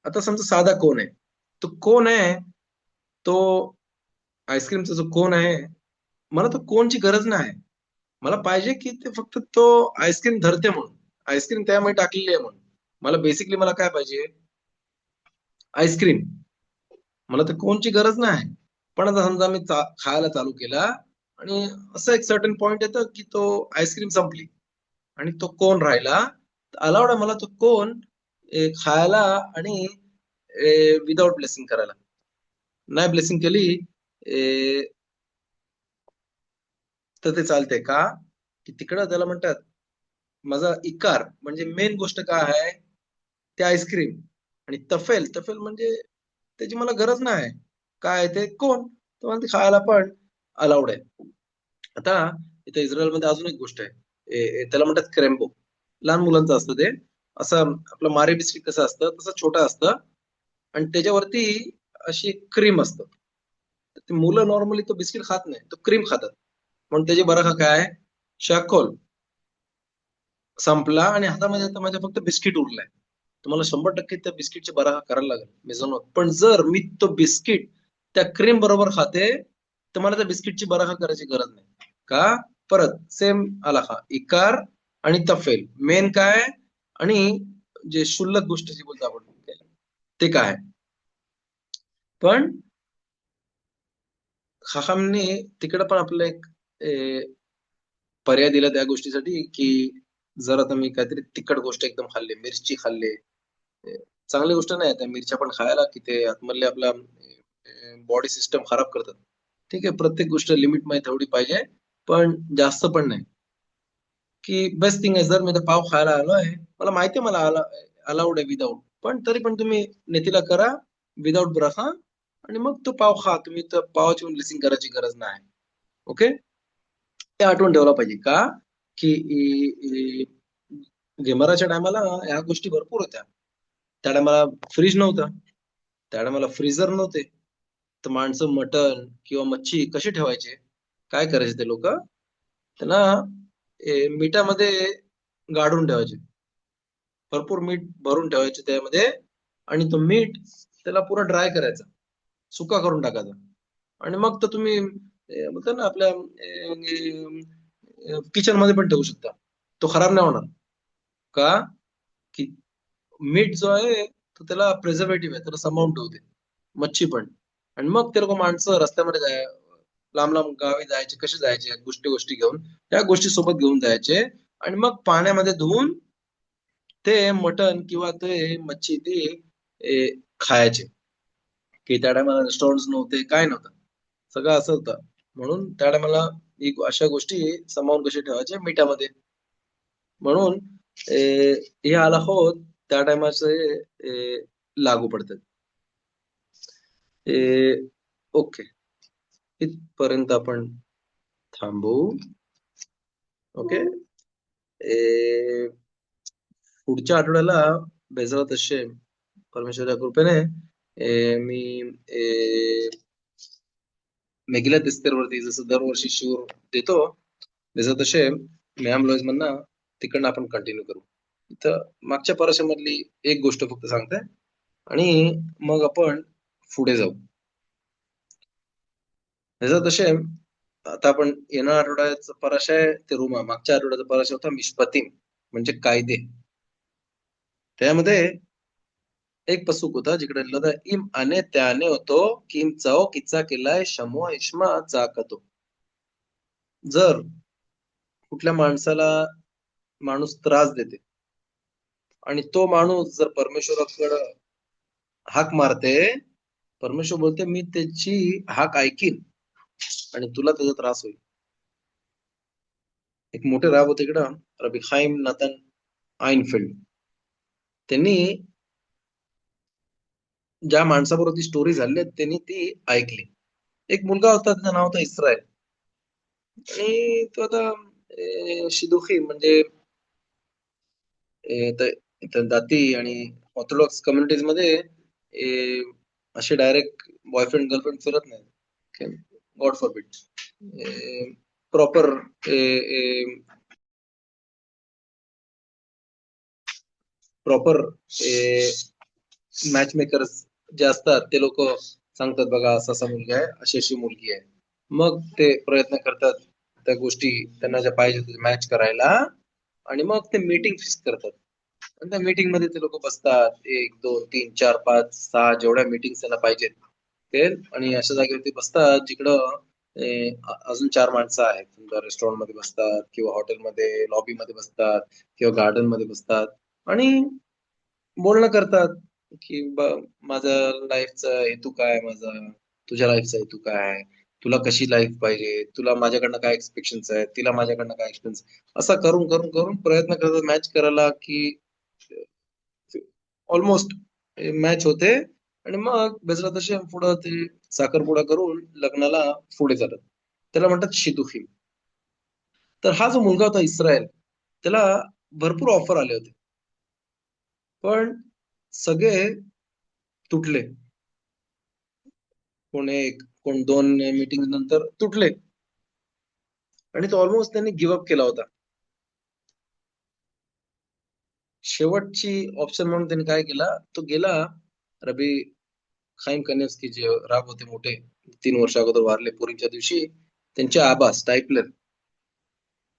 आता समजा साधा कोन आहे, तो कोन आहे, तो आईस्क्रीमचा जो कोन आहे, मला तो कोनची गरज नाही. मला पाहिजे की ते फक्त तो आईस्क्रीम धरते म्हणून, आईस्क्रीम त्यामध्ये टाकलेली आहे म्हणून. मला बेसिकली मला काय पाहिजे, आईस्क्रीम. मला तर कोणची गरज नाही. पण आता समजा मी खायला चालू केला आणि असं एक सर्टन पॉइंट येतं की तो आईस्क्रीम संपली आणि तो कोण राहिला, अलाउड आहे मला तो कोण खायला आणि विदाउट ब्लेसिंग करायला. नाही ब्लेसिंग केली तर ते चालते का की तिकडं त्याला म्हणतात माझा इकार म्हणजे मेन गोष्ट काय आहे, ते आईस्क्रीम. आणि तफेल तफेल म्हणजे त्याची मला गरज नाही. काय ते कोण, तर मला ते खायला पण अलाउड आहे. आता इथे इस्रायलमध्ये अजून एक गोष्ट आहे, त्याला म्हणतात क्रेम्बो. लहान मुलांचं असतं ते, असं आपलं मारे बिस्किट कसं असतं तसं छोटं असतं आणि त्याच्यावरती अशी क्रीम असतं. तर ते मुलं नॉर्मली तो बिस्किट खात नाही, तो क्रीम खातात. म्हणून त्याची बरं काय, शाकोल संपला आणि हातामध्ये आता माझ्या फक्त बिस्किट उरलाय. तुम्हाला 100% त्या बिस्किटची बराका करायला लागेल मी जाणवत. पण जर मी तो बिस्किट त्या क्रीम बरोबर खाते तर मला त्या बिस्किटची बराका करायची गरज नाही. का, परत सेम आला हा इकार आणि तफेल मेन काय, आणि जे शुल्लक गोष्ट जी बोलतो आपण ते काय. पण खाखामने तिकडे पण आपलं एक पर्याय दिला त्या गोष्टीसाठी की जर आता मी काहीतरी तिखट गोष्ट एकदम खाल्ली, मिरची खाल्ली, चांगली गोष्ट नाही त्या मिरच्या पण खायला की ते आतमधले आपला बॉडी सिस्टम खराब करतात. ठीक आहे, प्रत्येक गोष्ट लिमिट मध्ये तेवढी पाहिजे, पण जास्त पण नाही. की बेस्ट थिंग आहे, जर मी तर पाव खायला आलोय, मला माहिती आहे मला अलाउड आहे विदाऊट, पण तरी पण तुम्ही नेतीला करा विदाऊट ब्रखा, आणि मग तो पाव खा तुम्ही. तर पावाची ब्लेसिंग करायची गरज नाही. ओके, ते आठवण ठेवला पाहिजे का, की गेमराच्या टायमाला ह्या गोष्टी भरपूर होत्या. त्या टायमाला फ्रीज नव्हता, त्या टायमाला फ्रीजर नव्हते. तर माणसं मटण किंवा मच्छी कशी ठेवायचे, काय करायचे ते लोक, त्यांना मिठामध्ये गाडून ठेवायचे, भरपूर मीठ भरून ठेवायचे त्यामध्ये, आणि तो मीठ त्याला पुरा ड्राय करायचा, सुका करून टाकायचा. आणि मग तर तुम्ही म्हणतात ना आपल्या किचन मध्ये पण ठेवू शकता, तो खराब नाही होणार. का, की मीठ जो आहे तो त्याला प्रिझर्वेटिव्ह आहे, त्याला सांभाळून ठेवते, मच्छी पण. आणि मग ते लोक माणसं रस्त्यामध्ये लांब लांब गावी जायचे, कसे जायचे, गोष्टी गोष्टी घेऊन, त्या गोष्टी सोबत घेऊन जायचे, आणि मग पाण्यामध्ये धुवून ते मटण किंवा ते मच्छी ती खायचे. की त्या टायमाला रेस्टॉरंट नव्हते, काय नव्हतं, सगळं असं होतं. म्हणून त्या टायमाला अशा गोष्टी सांभाळून कसे ठेवायचे मिठामध्ये. म्हणून हे आला होत त्या टायमाचे लागू पडतात. ओके, इथपर्यंत आपण थांबू. ओके, पुढच्या आठवड्याला बेजरात असे परमेश्वराच्या कृपेने मी मेगिलात इस्तेरवरती जसं दरवर्षी शिवर देतो, बेजरात असे मॅम लॉईज म्हणणं तिकडनं आपण कंटिन्यू करू. इथं मागच्या परशामधली एक गोष्ट फक्त सांगते, आणि मग आपण पुढे जाऊ. बेजरात असे आता आपण येणाऱ्या आठवड्याचा पराश आहे ते रोमा, मागच्या आठवड्याचा पराश होता मिशपतीम, म्हणजे कायदे. त्यामध्ये एक पसूक होता जिकडे लिहिलं होतं, इम अने त्याने होतो किम चव किचा केलाय शमो इश्मा चाकतो. जर कुठल्या माणसाला माणूस त्रास देते, आणि तो माणूस जर परमेश्वराकडे हाक मारते, परमेश्वर बोलते मी त्याची हाक ऐकीन आणि तुला त्याचा त्रास होईल. एक मोठे राब होते इकडं, रबी खाईम नाथन आइनफिल्ड. त्यांनी ज्या माणसाबरोबर ती स्टोरी झाली त्यांनी ती ऐकली. एक मुलगा होता, त्याचं नाव होतं इस्रायल, आणि तो आता शिदुखी म्हणजे दाती आणि ऑर्थोडॉक्स कम्युनिटीज मध्ये असे डायरेक्ट बॉयफ्रेंड गर्लफ्रेंड फिरत नाही, God forbid. Proper proper match makers जे असतात ते लोक सांगतात, बघा असा असा मुलगा आहे, अशी अशी मुलगी आहे. मग ते प्रयत्न करतात त्या गोष्टी त्यांना ज्या पाहिजे मॅच करायला, आणि मग ते मीटिंग फिक्स करतात. आणि त्या मीटिंग मध्ये ते लोक बसतात, 1 2 3 4 5 6 जेवढ्या मीटिंग त्यांना पाहिजेत ते, आणि अशा जागेवरती बसतात जिकडं अजून 4 माणसं आहेत. समजा रेस्टॉरंट मध्ये बसतात, किंवा हॉटेलमध्ये लॉबी मध्ये बसतात, किंवा गार्डन मध्ये बसतात, आणि बोलणं करतात की माझा लाईफचा हेतू काय, माझा तुझ्या लाईफचा हेतू काय आहे, तुला कशी लाईफ पाहिजे, तुला माझ्याकडनं काय एक्सपेक्शन्स आहेत, तिला माझ्याकडनं काय एक्सपेक्शन्स. असा करून करून करून प्रयत्न करतात मॅच करायला, की ऑलमोस्ट मॅच होते. आणि मग बेसला तसे पुढं ते साखरपुडा करून लग्नाला पुढे जातात. त्याला म्हणतात शिदुफी. तर हा जो मुलगा होता इस्रायल, त्याला भरपूर ऑफर आले होते, पण सगळे तुटले. कोण एक, कोण दोन मीटिंग नंतर तुटले, आणि तो ऑलमोस्ट त्यांनी गिव्हअप केला होता. शेवटची ऑप्शन म्हणून त्यांनी काय केला, तो गेला रबी खाईम कनिव्स्की जे राब होते मोठे, 3 वर्ष अगोदर वारले पुरीच्या दिवशी, त्यांचे आबा स्टायपलर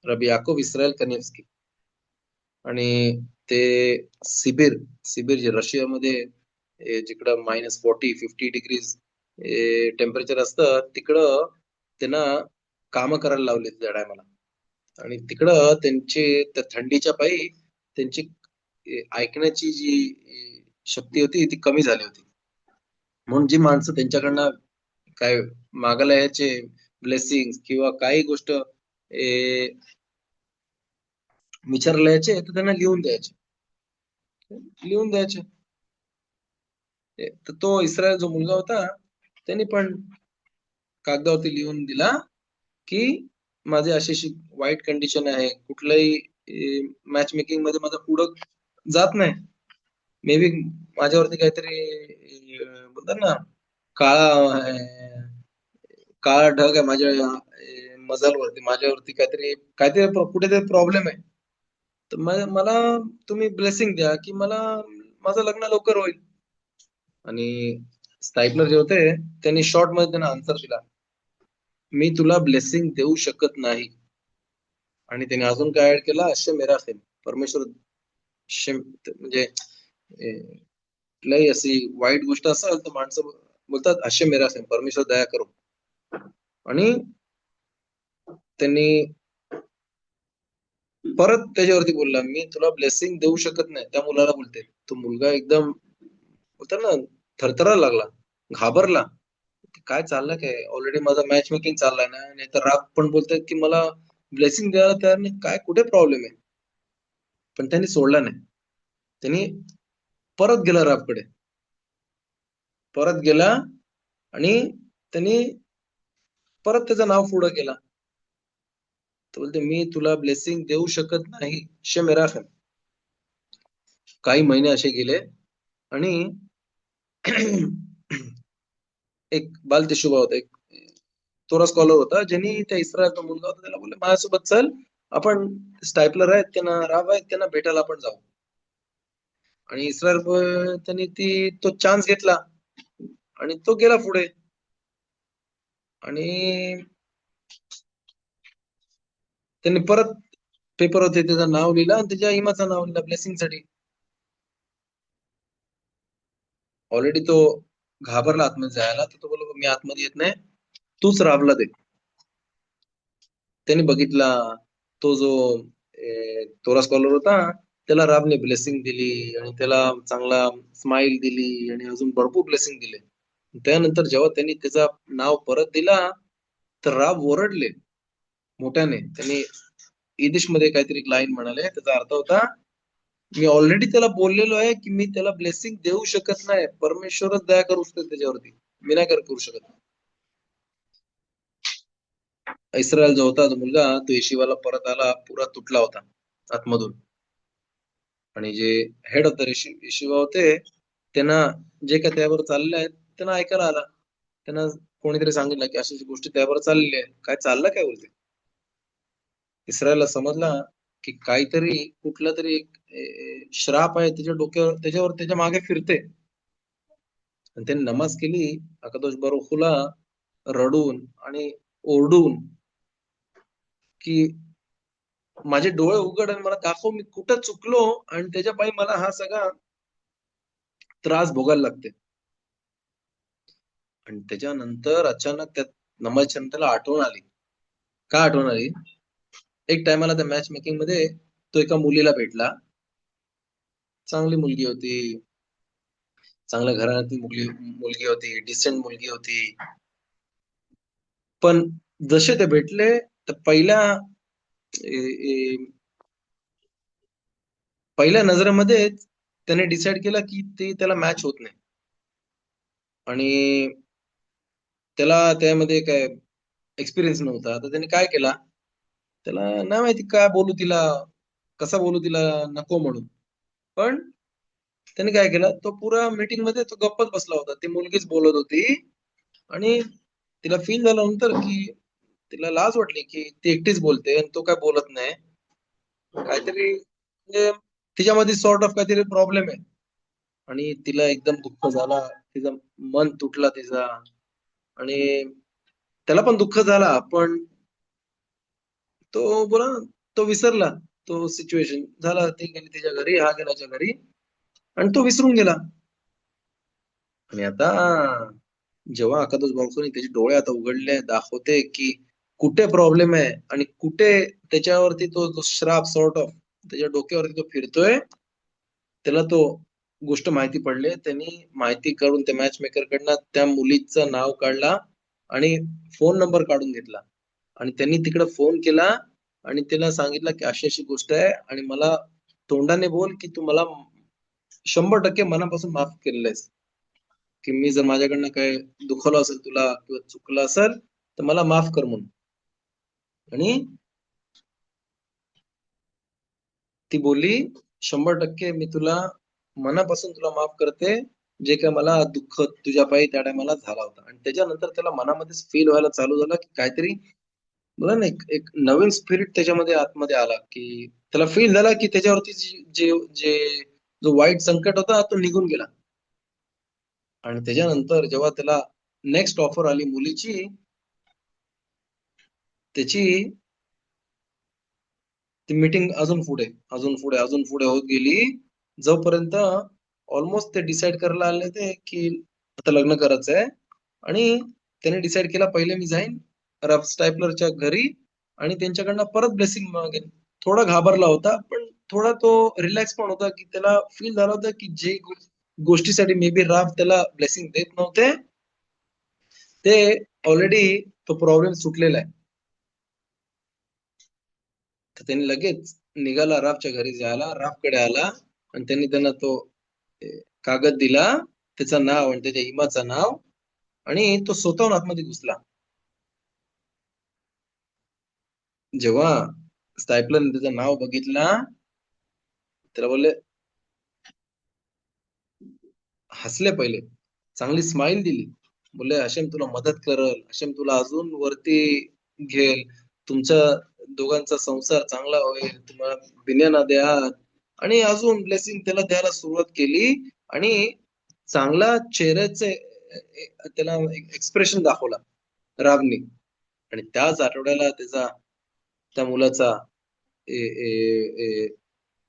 रबी याकोब इस्रायल कनिव्स्की. आणि ते सिबिर, सिबिर जे रशियामध्ये जिकडं -40-50 डिग्रीज टेम्परेचर असतं, तिकडं त्यांना काम करायला लावले त्या टायमाला. आणि तिकडं त्यांचे त्या थंडीच्या पायी त्यांची ऐकण्याची जी शक्ती होती ती कमी झाली होती. म्हणून जी माणसं त्यांच्याकडनं काय मागायला याचे ब्लेसिंग किंवा काही गोष्ट विचारायला यायचे तर त्यांना लिहून द्यायचे. तर तो इस्रायल जो मुलगा होता त्यांनी पण कागदावरती लिहून दिला की माझे अशी वाईट कंडिशन आहे, कुठल्याही मॅच मेकिंग मध्ये माझा पुढं जात नाही. मे बी माझ्यावरती काहीतरी बोलतात ना काळा काळा ढग आहे माझ्या मजलवरती, माझ्यावरती काहीतरी काहीतरी कुठेतरी प्रॉब्लेम आहे. तर मला तुम्ही ब्लेसिंग द्या की मला माझं लग्न लवकर होईल. आणि स्टायपलर जे होते त्यांनी शॉर्ट मध्ये त्यांना आन्सर दिला, मी तुला ब्लेसिंग देऊ शकत नाही. आणि त्याने अजून काय ऍड केला, अशे मेरा सेम परमेश्वर म्हणजे कुठल्याही अशी वाईट गोष्ट असेल तर माणसं बोलतात अशे मेरा सेम, परमेश्वर दया करो. आणि त्यांनी परत त्याच्यावरती बोलला, मी तुला ब्लेसिंग देऊ शकत नाही. त्या मुलाला बोलते. तो मुलगा एकदम बोलतात ना थरथरायला लागला, घाबरला. काय चाललंय, काय ऑलरेडी माझा मॅच मेकिंग चाललाय ना, नाही तर राग पण बोलतात की मला ब्लेसिंग द्यायला तयार नाही, काय कुठे प्रॉब्लेम आहे. पण त्यांनी सोडला नाही. त्यांनी परत गेला राबकडे, परत गेला आणि त्यांनी परत त्याचं नाव पुढं केला. तो बोलते मी तुला ब्लेसिंग देऊ शकत नाही, शे मेरा है. काही महिने असे गेले आणि एक बालतेशुभा होता, एक तोरा स्कॉलर होता, ज्यांनी त्या इस्रायलचा मुलगा होता त्याला बोलले माझ्यासोबत चल, आपण स्टायपलर आहेत त्यांना राब आहेत त्यांना भेटायला आपण जाऊ. आणि इस्रायल त्यांनी तो चान्स घेतला आणि तो गेला पुढे. आणि त्यांनी परत पेपरवरती त्याचं नाव लिहिलं आणि त्याच्या इमाचं नाव लिहिलं ब्लेसिंग साठी. ऑलरेडी तो घाबरला आतमध्ये जायला, तर तो बोलला मी आतमध्ये येत नाही, तूच राबला दे. त्यांनी बघितला तो जो तोरा स्कॉलर होता त्याला राबने ब्लेसिंग दिली आणि त्याला चांगला स्माइल दिली आणि अजून भरपूर ब्लेसिंग दिले. त्यानंतर जेव्हा त्यांनी त्याचा नाव परत दिला तर राब ओरडले मोठ्याने. त्यांनी इदिश मध्ये काहीतरी लाईन म्हणाले, त्याचा अर्थ होता मी ऑलरेडी त्याला बोललेलो आहे की मी त्याला ब्लेसिंग देऊ शकत नाही, परमेश्वरच दया करू शकतो त्याच्यावरती, मी नाही करू शकत. इस्रायल जो होता तो मुलगा तो येशिवाला परत आला, पुरा तुटला होता आतमधून. आणि जे हेड ऑफ द येशिवा होते त्यांना जे काय त्यावर चालले आहेत त्यांना ऐकायला आला. त्यांना कोणीतरी सांगितलं की अशी गोष्टी त्यावर चाललेली आहे, काय चाललं काय बोलते. इस्रायलला समजला की काहीतरी कुठला तरी एक श्राप आहे त्याच्या डोक्यावर, त्याच्यावर त्याच्या मागे फिरते. आणि त्यांनी नमाज केली अकादोश बरोखुला रडून आणि ओरडून की माझे डोळे उघड आणि मला दाखव मी कुठं चुकलो आणि त्याच्या पायी मला हा सगळा त्रास भोगायला लागते. आणि त्याच्यानंतर अचानक त्या नमाजच्या नंतर त्याला आठवण आली. का आठवण आली, एक टायमाला त्या मॅच मेकिंग मध्ये तो एका मुलीला भेटला. चांगली मुलगी होती, चांगल्या घराण्यातली मुलगी होती, डिसेंट मुलगी होती. पण जसे ते भेटले तर पहिल्या नजरेमध्येच त्याने डिसाइड केला की ते त्याला मॅच होत नाही. आणि त्याला त्यामध्ये काय एक्सपिरियन्स नव्हता, तर त्याने काय केला, त्याला नाही माहिती काय बोलू तिला, कसा बोलू तिला नको म्हणून. पण त्याने काय केलं, तो पुरा मीटिंग मध्ये तो गप्पच बसला होता, ती मुलगीच बोलत होती. आणि तिला फील झालं नंतर की तिला लाज वाटली की ती एकटीच बोलते आणि तो काय बोलत नाही, काहीतरी म्हणजे तिच्यामध्ये सॉर्ट ऑफ काहीतरी प्रॉब्लेम आहे. आणि तिला एकदम दुःख झाला, तिचं मन तुटला तिचा. आणि त्याला पण दुःख झाला, पण तो बोला तो विसरला. तो सिच्युएशन झाला, ती गेली तिच्या घरी, हा गेला त्याच्या घरी आणि तो विसरून गेला. आणि आता जेव्हा अकादोस बारकोनी त्याचे डोळे आता उघडले, दाखवते की कुठे प्रॉब्लेम आहे आणि कुठे त्याच्यावरती तो श्राप सॉर्ट ऑफ त्याच्या डोक्यावरती तो फिरतोय, त्याला तो गोष्ट माहिती पडले. त्यांनी माहिती करून त्या मॅच मेकर कडनं त्या मुलीचं नाव काढला आणि फोन नंबर काढून घेतला. आणि त्यांनी तिकडे फोन केला आणि तिला सांगितलं की अशी अशी गोष्ट आहे आणि मला तोंडाने बोल की तू मला 100% मनापासून माफ केलेलं आहेस, की मी जर माझ्याकडनं काय दुखवलं असेल तुला किंवा चुकलं असेल तर मला माफ कर म्हणून. आणि ती बोलली 100% मी तुला मनापासून तुला माफ करते, जे काय मला दुःख तुझ्या पायी त्या टायमाला झाला होता. आणि त्याच्यानंतर त्याला मनामध्ये फील व्हायला चालू झालं की काहीतरी बघा ना, एक एक नवीन स्पिरिट त्याच्यामध्ये आतमध्ये आला, की त्याला फील झाला की त्याच्यावरती जे जे जो वाईट संकट होता तो निघून गेला. आणि त्याच्यानंतर जेव्हा त्याला नेक्स्ट ऑफर आली मुलीची, त्याची ती मीटिंग अजून पुढे होत गेली, जोपर्यंत ऑलमोस्ट ते डिसाईड करायला आले ते की आता लग्न करायचं आहे. आणि त्याने डिसाईड केला पहिले मी जाईन रफ स्टायपलरच्या घरी आणि त्यांच्याकडनं परत ब्लेसिंग मागेन. थोडा घाबरला होता, पण थोडा तो रिलॅक्स पण होता, की त्याला फील झालं होतं की जे गोष्टीसाठी मे बी राफ त्याला ब्लेसिंग देत नव्हते, ते ऑलरेडी तो प्रॉब्लेम सुटलेला आहे. तर त्यांनी लगेच निघाला राफच्या घरी जायला, राफकडे आला आणि त्यांना तो कागद दिला, त्याचं नाव आणि त्याच्या इमाचं नाव, आणि तो स्वतःहून आतमध्ये घुसला. जेव्हा स्टायपलरने त्याचं नाव बघितला, त्याला बोलले, हसले पहिले, चांगली स्माइल दिली, बोलले हशेम तुला मदत करल, हशेम तुला अजून वरती घेल, तुमच्या दोघांचा संसार चांगला होईल, तुम्हाला बिन्याना द्या. आणि अजून ब्लेसिंग त्याला द्यायला सुरुवात केली. आणि चांगला चेहऱ्याचे त्याला एक्सप्रेशन दाखवला राबनी. आणि त्याच आठवड्याला त्या मुलाचा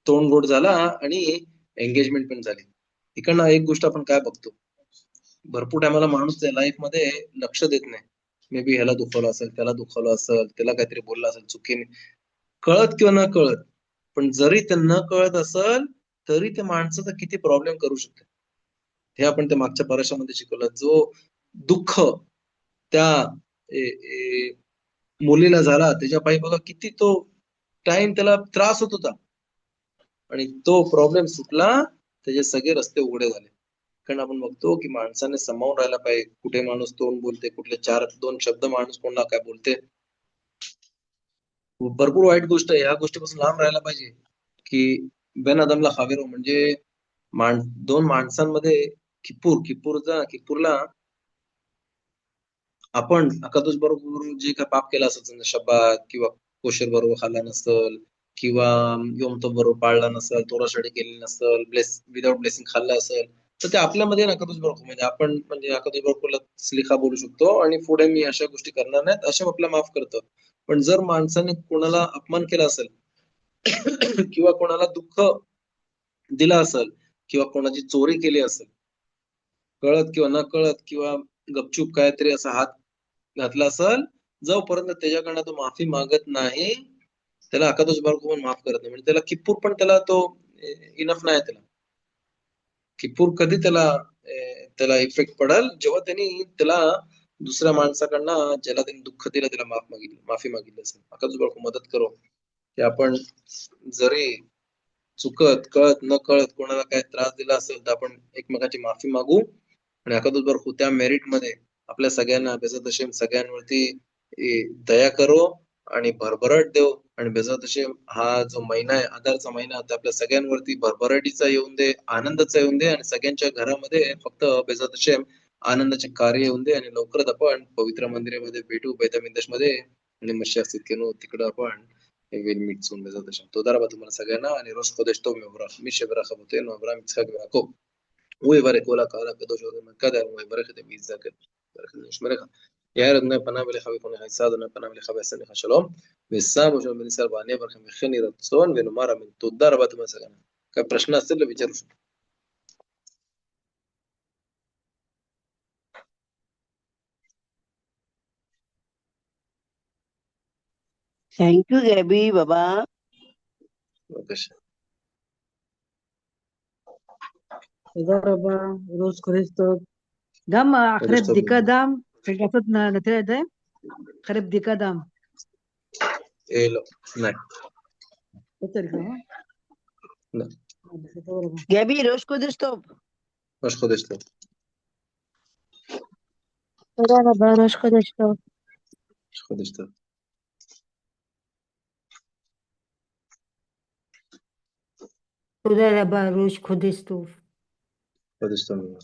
तोंड गोड झाला आणि एंगेजमेंट पण झाली. इकडनं एक गोष्ट आपण काय बघतो, भरपूर टायमाला माणूस त्या लाईफ मध्ये लक्ष देत नाही. मे बी ह्याला दुखवलं असेल, त्याला दुखवलं असेल, त्याला काहीतरी बोललं असेल चुकीने, कळत किंवा न कळत. पण जरी ते न कळत असेल तरी त्या माणसाचा किती प्रॉब्लेम करू शकते, हे आपण त्या मागच्या पराशामध्ये शिकवलं. जो दुःख त्या ए, ए, मुलीला झाला त्याच्या पायी बघा किती तो टाइम त्याला त्रास होत होता, आणि तो प्रॉब्लेम सुटला, त्याचे सगळे रस्ते उघडे झाले. कारण आपण बघतो की माणसाने समावून राहायला पाहिजे, कुठे माणूस तोंड बोलते, कुठले दोन शब्द माणूस कोणाला काय बोलते. भरपूर वाईट गोष्ट आहे, ह्या गोष्टीपासून लांब राहायला पाहिजे. की बेन आदमला खावेरो म्हणजे दोन माणसांमध्ये किप्पूरला आपण अकादोष बरोबर जे काय पाप केलं असेल, समजा शब्बात किंवा कोशर बरोबर खाल्ला नसल, किंवा योम तो बरोबर पाळला नसल, तोराशडी केली नसल, विदाउट ब्लेसिंग खाल्लं असेल, तर ते आपल्यामध्ये अकादोष बरोबर म्हणजे आपण म्हणजे अकादोष बरोबरला स्लिखा बोलू शकतो आणि पुढे मी अशा गोष्टी करणार नाहीत अशा आपल्याला माफ करतो. पण जर माणसाने कोणाला अपमान केला असेल किंवा कोणाला दुःख दिला असेल किंवा कोणाची चोरी केली असेल, कळत किंवा न कळत किंवा गपचूप काहीतरी असा हात घातला असेल, जोपर्यंत त्याच्याकडनं तो माफी मागत नाही, त्याला अकादोष बारको पण माफ करत नाही. म्हणजे त्याला किप्पूर पण त्याला तो इनफ नाही. त्याला किप्पूर कधी त्याला इफेक्ट पडेल जेव्हा त्यांनी त्याला दुसऱ्या माणसाकडनं ज्याला त्यांनी दुःख दिलं त्याला माफी मागितली असेल. अकादोष बारको मदत करो की आपण जरी चुकत कळत न कळत कोणाला काय त्रास दिला असेल तर आपण एकमेकाची माफी मागू, आणि अकादोष बारको त्या मेरिट मध्ये आपल्या सगळ्यांना बेजत हशेम सगळ्यांवरती दया करो आणि भरभराट देव. आणि बेजत हशेम हा जो महिना आहे, आधारचा महिना, तर आपल्या सगळ्यांवरती भरभराटीचा येऊन दे, आनंदाचा येऊन दे, आणि सगळ्यांच्या घरामध्ये फक्त बेजत हशेम आनंदाचे कार्य येऊन दे. आणि लवकरच आपण पवित्र मंदिरामध्ये भेटू बेतमिंदश मध्ये, आणि मशी असतील केनो तिकडं आपण वेल मीट सून बेजत हशेम. तो दाराबा तुम्हाला सगळ्यांना आणि रोज खोदेश तो मी शेबरा खबोते नो अब्राम इच्छाक व्याको ويبارك ولا قال قدوش من كذا ويبارك ده بيزاك بارك نشمرك يا رب نبنا بلي خبي كوني حساد نبنا بلي خبي سني خشلوم بالسام وجو من سر باني برخم خني رتسون ونمارا من تدار بات مثلا كप्रश्न असतील विचारू शकतो. थँक्यू गॅबी बाबा. תודה רבה, ראש כריסטוב. גם אחרי בדיקת דם, רגשות נטל ידיים, אחרי בדיקת דם. एल नाही בטל גם? नाही בסדר רבה. גבי, ראש חודש טוב. ראש חודש טוב. תודה רבה, ראש חודש טוב. ראש חודש טוב. תודה רבה, ראש חודש טוב. חודש טוב.